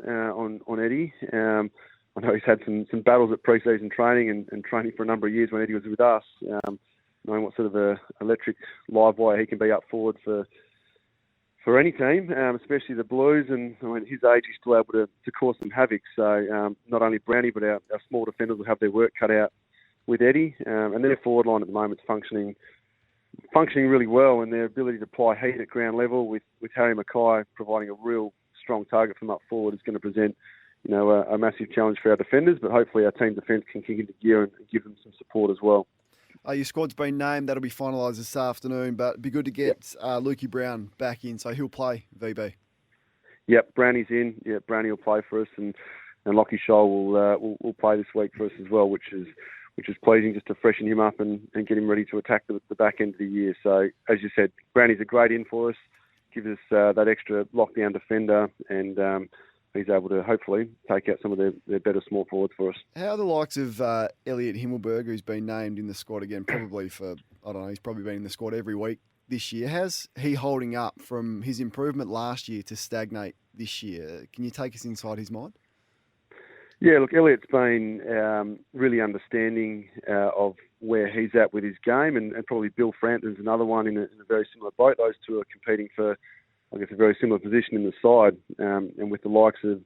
on Eddie. I know he's had some battles at pre-season training and training for a number of years when Eddie was with us, knowing what sort of a electric live wire he can be up forward for any team, especially the Blues. And at his age, he's still able to cause some havoc. So not only Brownie, but our small defenders will have their work cut out with Eddie. And their forward line at the moment is functioning really well, and their ability to apply heat at ground level with Harry Mackay providing a real strong target from up forward is going to present a massive challenge for our defenders. But hopefully our team defence can kick into gear and give them some support as well. Your squad's been named. That'll be finalised this afternoon, but it'd be good to get Lukey Brown back in, so he'll play VB. Yep, Brownie's in. Yeah, Brownie will play for us, and Lockie Scholl will play this week for us as well, which is pleasing, just to freshen him up and get him ready to attack the back end of the year. So, as you said, Brownie's a great in for us, gives us that extra lockdown defender, and he's able to hopefully take out some of their better small forwards for us. How are the likes of Elliot Himmelberg, who's been named in the squad again, probably for, he's probably been in the squad every week this year. How's he holding up from his improvement last year to stagnate this year? Can you take us inside his mind? Yeah, look, Elliot's been really understanding of where he's at with his game, and probably Bill Frampton's another one in a very similar boat. Those two are competing for, I guess, a very similar position in the side, and with the likes of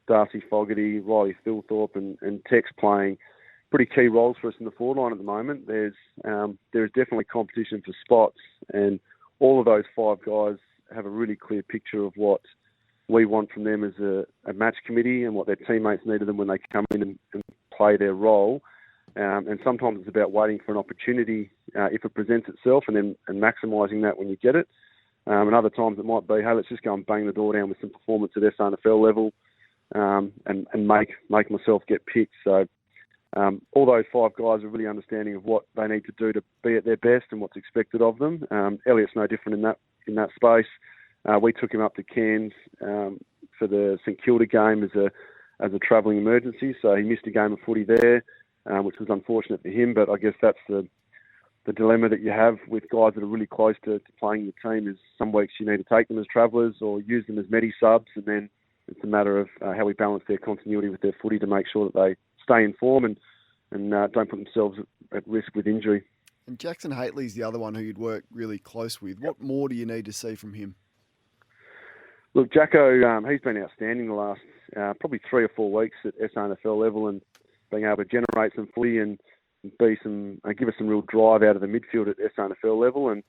Darcy Fogarty, Riley Thilthorpe and Tex playing pretty key roles for us in the forward line at the moment. There is definitely competition for spots, and all of those 5 guys have a really clear picture of what we want from them as a match committee and what their teammates need of them when they come in and play their role. And sometimes it's about waiting for an opportunity if it presents itself and maximising that when you get it. And other times it might be, hey, let's just go and bang the door down with some performance at SANFL level and make myself get picked. So all those 5 guys are really understanding of what they need to do to be at their best and what's expected of them. Elliot's no different in that space. We took him up to Cairns for the St Kilda game as a travelling emergency, so he missed a game of footy there, which was unfortunate for him. But I guess that's the dilemma that you have with guys that are really close to playing your team. Is some weeks you need to take them as travellers or use them as medi subs, and then it's a matter of how we balance their continuity with their footy to make sure that they stay in form and don't put themselves at risk with injury. And Jackson Haitley's the other one who you'd work really close with. What more do you need to see from him? Look, Jacko, he's been outstanding the last probably 3 or 4 weeks at SANFL level, and being able to generate some footy and give us some real drive out of the midfield at SANFL level. And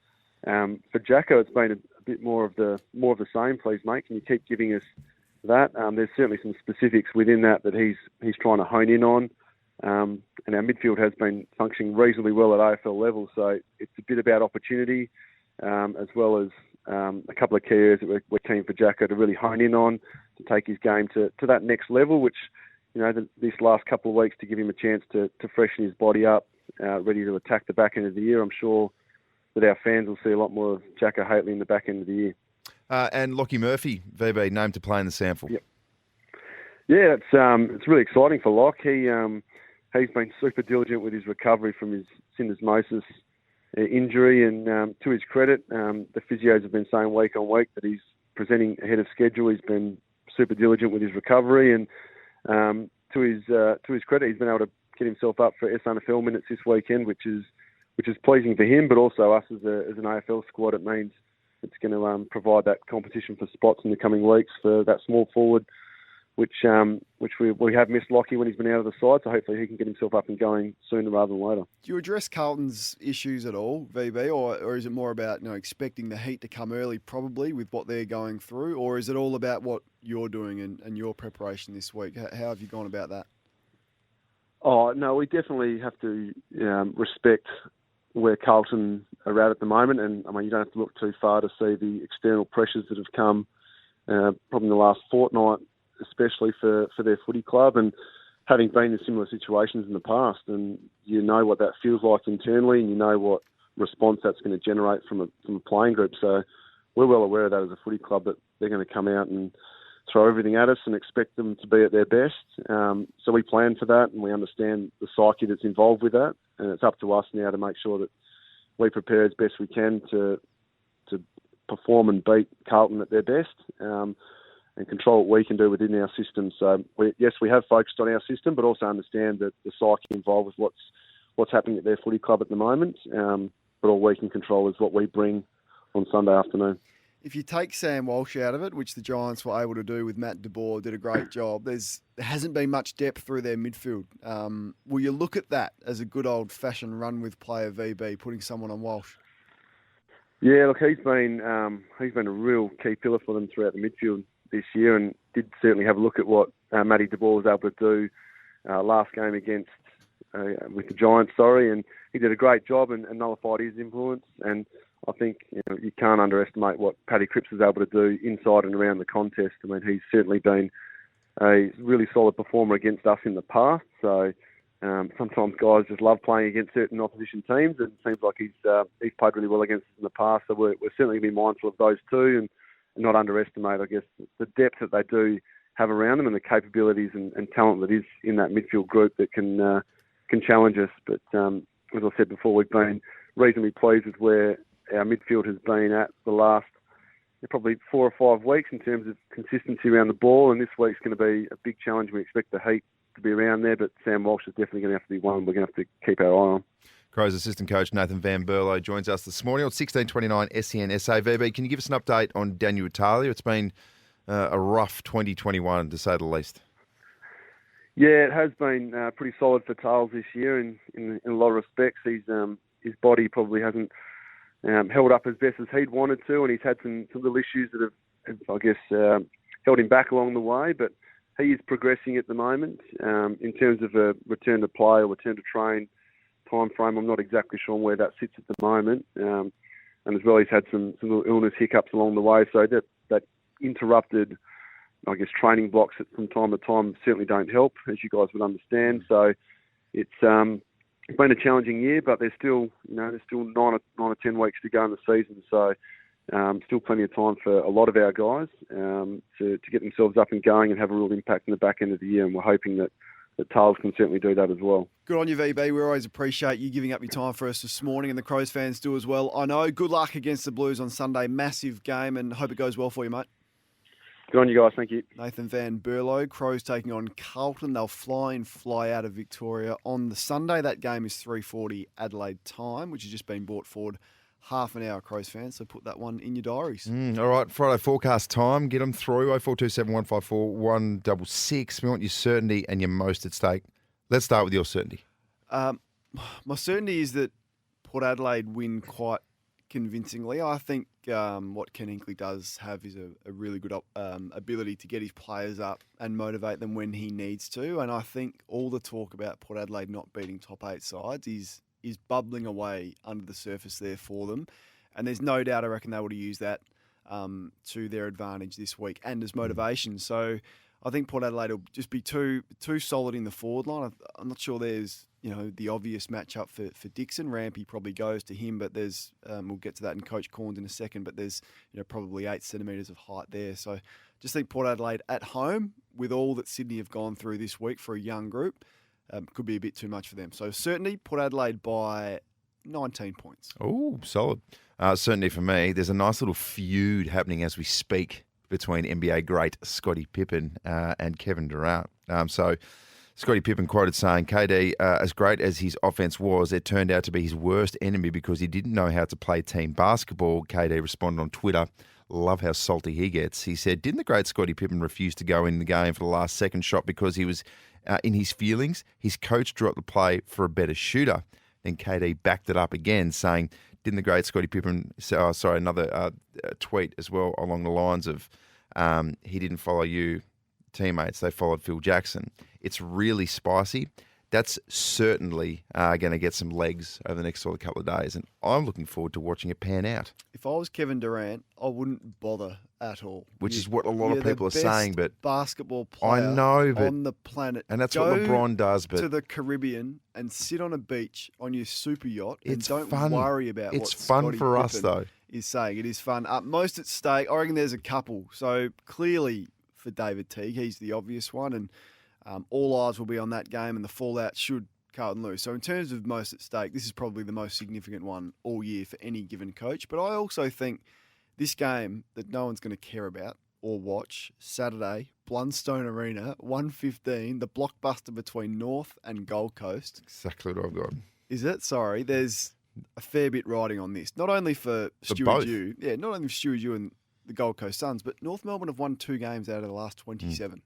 for Jacko, it's been a bit more of the same. Please, mate, can you keep giving us that? There's certainly some specifics within that he's trying to hone in on. And our midfield has been functioning reasonably well at AFL level, so it's a bit about opportunity as well as a couple of key areas that we're keen for Jacko to really hone in on, to take his game to that next level, which, this last couple of weeks to give him a chance to freshen his body up, ready to attack the back end of the year. I'm sure that our fans will see a lot more of Jacko Haitley in the back end of the year. And Lockie Murphy, VB, named to play in the sample. Yep. Yeah, it's really exciting for Locke. He's been super diligent with his recovery from his syndesmosis injury, and to his credit, the physios have been saying week on week that he's presenting ahead of schedule. He's been super diligent with his recovery, and to his credit, he's been able to get himself up for SANFL minutes this weekend, which is pleasing for him, but also us as an AFL squad. It means it's going to provide that competition for spots in the coming weeks for that small forward, which we have missed Lockie when he's been out of the side, so hopefully he can get himself up and going sooner rather than later. Do you address Carlton's issues at all, VB, or is it more about expecting the heat to come early, probably, with what they're going through, or is it all about what you're doing and your preparation this week? How have you gone about that? Oh, no, we definitely have to respect where Carlton are at the moment, and you don't have to look too far to see the external pressures that have come probably in the last fortnight, especially for their footy club, and having been in similar situations in the past, and you know what that feels like internally, and you know what response that's going to generate from a playing group. So we're well aware of that as a footy club, that they're going to come out and throw everything at us and expect them to be at their best. So we plan for that, and we understand the psyche that's involved with that, and it's up to us now to make sure that we prepare as best we can to perform and beat Carlton at their best. And control what we can do within our system. So we have focused on our system, but also understand that the psyche involved with what's happening at their footy club at the moment. But all we can control is what we bring on Sunday afternoon. If you take Sam Walsh out of it, which the Giants were able to do with Matt De Boer, did a great job, there hasn't been much depth through their midfield. Will you look at that as a good old-fashioned run with player VB, putting someone on Walsh? Yeah, look, he's been a real key pillar for them throughout the midfield this year, and did certainly have a look at what Matty De Boer was able to do last game against with the Giants, and he did a great job and nullified his influence. And I think you can't underestimate what Paddy Cripps was able to do inside and around the contest. I mean, he's certainly been a really solid performer against us in the past. So sometimes guys just love playing against certain opposition teams, and it seems like he's played really well against us in the past. So we're certainly going to be mindful of those two, and not underestimate, I guess, the depth that they do have around them and the capabilities and talent that is in that midfield group that can challenge us. But as I said before, we've been reasonably pleased with where our midfield has been at the last probably 4 or 5 weeks in terms of consistency around the ball, and this week's going to be a big challenge. We expect the heat to be around there, but Sam Walsh is definitely going to have to be one we're going to have to keep our eye on. Crows assistant coach Nathan Van Berlo joins us this morning on 1629 SEN SAVB. Can you give us an update on Daniel Italia? It's been a rough 2021, to say the least. Yeah, it has been pretty solid for Tales this year in a lot of respects. His body probably hasn't held up as best as he'd wanted to, and he's had some little issues that have I guess, held him back along the way. But he is progressing at the moment. In terms of a return to play or return to train time frame, I'm not exactly sure where that sits at the moment. And as well, he's had some little illness hiccups along the way, so that interrupted, I guess, training blocks from time to time certainly don't help, as you guys would understand. So it's been a challenging year, but there's still 9 or 10 weeks to go in the season. So still plenty of time for a lot of our guys to get themselves up and going and have a real impact in the back end of the year. And we're hoping that Tales can certainly do that as well. Good on you, VB. We always appreciate you giving up your time for us this morning, and the Crows fans do as well. I know. Good luck against the Blues on Sunday. Massive game, and hope it goes well for you, mate. Good on you guys. Thank you. Nathan Van Berlo. Crows taking on Carlton. They'll fly in, fly out of Victoria on the Sunday. That game is 3:40 Adelaide time, which has just been brought forward half an hour, Crows fans. So put that one in your diaries. All right, Friday forecast time. Get them through 0427 154 166. We want your certainty and your most at stake. Let's start with your certainty. My certainty is that Port Adelaide win quite convincingly. I think what Ken Hinkley does have is a really good ability to get his players up and motivate them when he needs to. And I think all the talk about Port Adelaide not beating top 8 sides is bubbling away under the surface there for them. And there's no doubt, I reckon, they would have used that to their advantage this week and as motivation. So I think Port Adelaide will just be too solid in the forward line. I'm not sure there's the obvious matchup for Dixon. Rampy probably goes to him, but there's we'll get to that in Coach Corns in a second. But there's probably 8 centimetres of height there. So just think Port Adelaide at home with all that Sydney have gone through this week for a young group could be a bit too much for them. So certainly Port Adelaide by 19 points. Oh, solid. Certainly for me, there's a nice little feud happening as we speak between NBA great Scottie Pippen and Kevin Durant. So Scottie Pippen quoted saying, KD, as great as his offense was, it turned out to be his worst enemy because he didn't know how to play team basketball. KD responded on Twitter, love how salty he gets. He said, didn't the great Scottie Pippen refuse to go in the game for the last second shot because he was in his feelings? His coach drew up the play for a better shooter. Then KD backed it up again, saying, didn't the great Scottie Pippen, another tweet as well along the lines of, he didn't follow you teammates, they followed Phil Jackson. It's really spicy. That's certainly going to get some legs over the next couple of days, and I'm looking forward to watching it pan out. If I was Kevin Durant, I wouldn't bother at all. Which is what a lot of people are saying, but basketball player on the planet, and that's what LeBron does. But to the Caribbean and sit on a beach on your super yacht, and don't fun. Worry about it's what fun Scottie for Pippen us though. Is saying it is fun. Most at stake. I reckon there's a couple. So clearly for David Teague, he's the obvious one, and all eyes will be on that game, and the fallout should Carlton lose. So in terms of most at stake, this is probably the most significant one all year for any given coach. But I also think this game that no one's going to care about or watch, Saturday, Blundstone Arena, 1:15, the blockbuster between North and Gold Coast. Exactly what I've got. Is it? Sorry, there's a fair bit riding on this. Not only for Stuart Dew, not only for Stuart Dew and the Gold Coast Suns, but North Melbourne have won 2 games out of the last 27.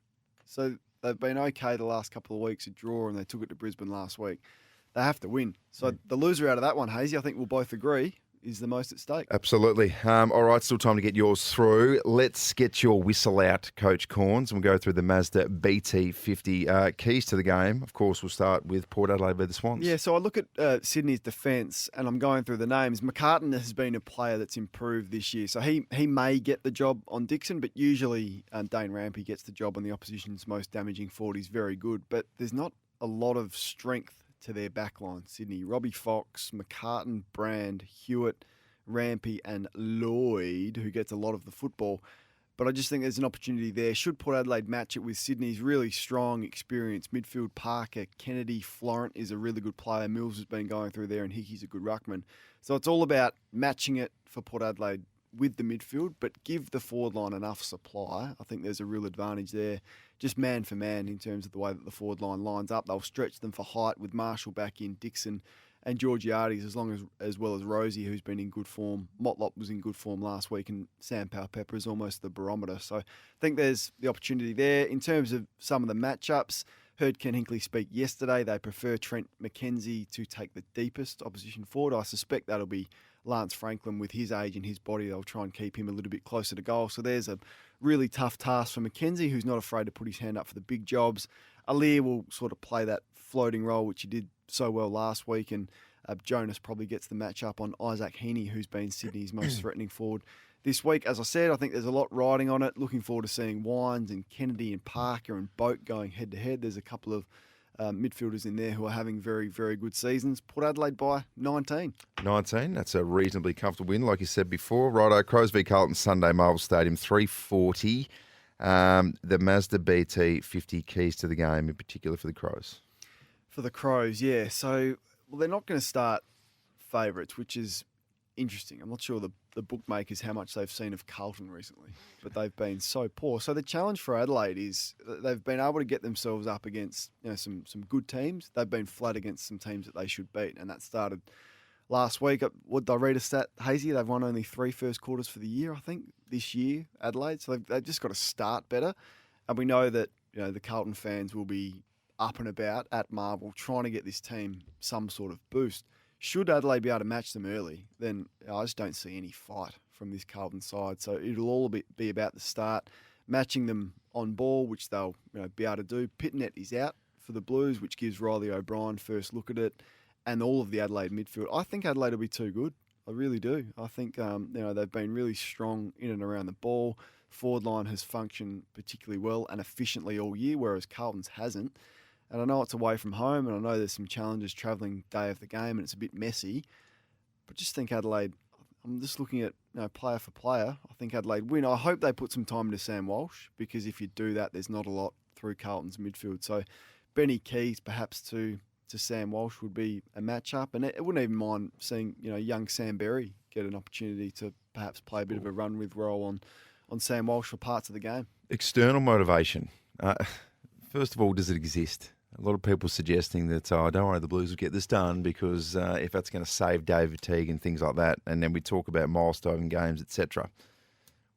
So they've been okay the last couple of weeks, a draw, and they took it to Brisbane last week. They have to win. So the loser out of that one, Hazy, I think we'll both agree, is the most at stake. Absolutely. All right, still time to get yours through. Let's get your whistle out, Coach Corns, and we'll go through the Mazda BT50 keys to the game. Of course, we'll start with Port Adelaide v the Swans. Yeah, so I look at Sydney's defence, and I'm going through the names. McCartan has been a player that's improved this year, so he may get the job on Dixon, but usually Dane Rampy gets the job on the opposition's most damaging forward. He's very good, but there's not a lot of strength to their backline. Sydney, Robbie Fox, McCartan, Brand, Hewitt, Rampy and Lloyd, who gets a lot of the football. But I just think there's an opportunity there. Should Port Adelaide match it with Sydney's really strong, experienced midfield, Parker, Kennedy, Florent is a really good player. Mills has been going through there and Hickey's a good ruckman. So it's all about matching it for Port Adelaide with the midfield, but give the forward line enough supply. I think there's a real advantage there, just man for man in terms of the way that the forward line lines up. They'll stretch them for height with Marshall back in, Dixon and Georgiades as well as Rosie, who's been in good form. Motlop was in good form last week, and Sam Powell-Pepper is almost the barometer. So I think there's the opportunity there. In terms of some of the matchups, heard Ken Hinkley speak yesterday. They prefer Trent McKenzie to take the deepest opposition forward. I suspect that'll be Lance Franklin. With his age and his body, they'll try and keep him a little bit closer to goal. So there's a really tough task for McKenzie, who's not afraid to put his hand up for the big jobs. Aliir will sort of play that floating role, which he did so well last week, and Jonas probably gets the match up on Isaac Heaney, who's been Sydney's most threatening forward this week. As I said, I think there's a lot riding on it. Looking forward to seeing Wines and Kennedy and Parker and Boat going head-to-head. There's a couple of midfielders in there who are having very, very good seasons. Port Adelaide by 19. 19, that's a reasonably comfortable win, like you said before. Righto, Crows v Carlton, Sunday, Marvel Stadium, 3:40. The Mazda BT 50 keys to the game, in particular for the Crows. For the Crows, yeah. So, they're not going to start favourites, which is interesting. I'm not sure the bookmakers how much they've seen of Carlton recently, but they've been so poor. So the challenge for Adelaide is they've been able to get themselves up against some good teams. They've been flat against some teams that they should beat, and that started last week. What did I read a stat, Hazy? They've won only 3 first quarters for the year, I think, this year, Adelaide. So they've just got to start better. And we know that the Carlton fans will be up and about at Marvel trying to get this team some sort of boost. Should Adelaide be able to match them early, then I just don't see any fight from this Carlton side. So it'll all be about the start, matching them on ball, which they'll be able to do. Pitnet is out for the Blues, which gives Riley O'Brien first look at it, and all of the Adelaide midfield. I think Adelaide will be too good. I really do. I think they've been really strong in and around the ball. Forward line has functioned particularly well and efficiently all year, whereas Carlton's hasn't. And I know it's away from home, and I know there's some challenges travelling day of the game, and it's a bit messy. But just think Adelaide, I'm just looking at player for player. I think Adelaide win. I hope they put some time into Sam Walsh, because if you do that, there's not a lot through Carlton's midfield. So Benny Keys perhaps to Sam Walsh would be a match-up. And I wouldn't even mind seeing young Sam Berry get an opportunity to perhaps play a bit of a run-with role on Sam Walsh for parts of the game. External motivation. First of all, does it exist? A lot of people suggesting that, don't worry, the Blues will get this done because if that's going to save David Teague and things like that, and then we talk about milestone games, etc.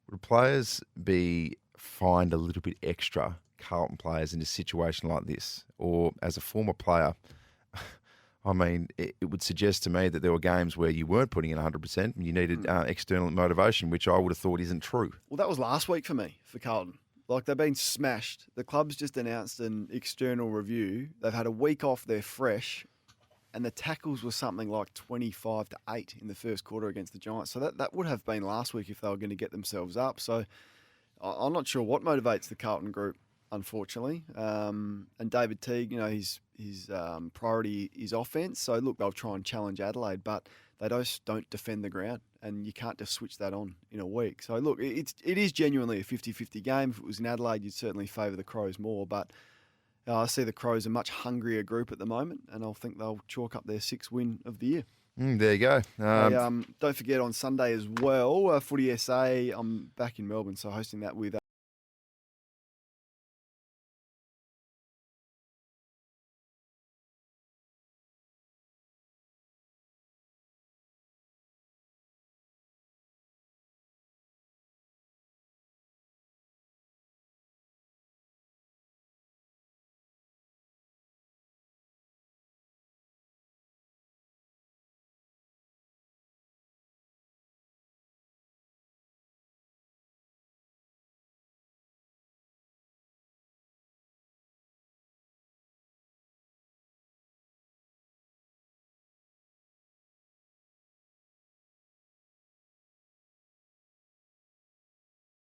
Would players be fined a little bit extra, Carlton players, in a situation like this? Or as a former player, I mean, it would suggest to me that there were games where you weren't putting in 100% and you needed external motivation, which I would have thought isn't true. Well, that was last week for me, for Carlton. Like, they've been smashed. The club's just announced an external review. They've had a week off. They're fresh. And the tackles were something like 25-8 in the first quarter against the Giants. So that would have been last week if they were going to get themselves up. So I'm not sure what motivates the Carlton group, unfortunately. And David Teague, his priority is offense. So, look, they'll try and challenge Adelaide, but they just don't defend the ground. And you can't just switch that on in a week. So, look, it is genuinely a 50-50 game. If it was in Adelaide, you'd certainly favour the Crows more. But I see the Crows a much hungrier group at the moment, and I think they'll chalk up their 6th win of the year. There you go. Don't forget on Sunday as well, Footy SA, I'm back in Melbourne, so hosting that with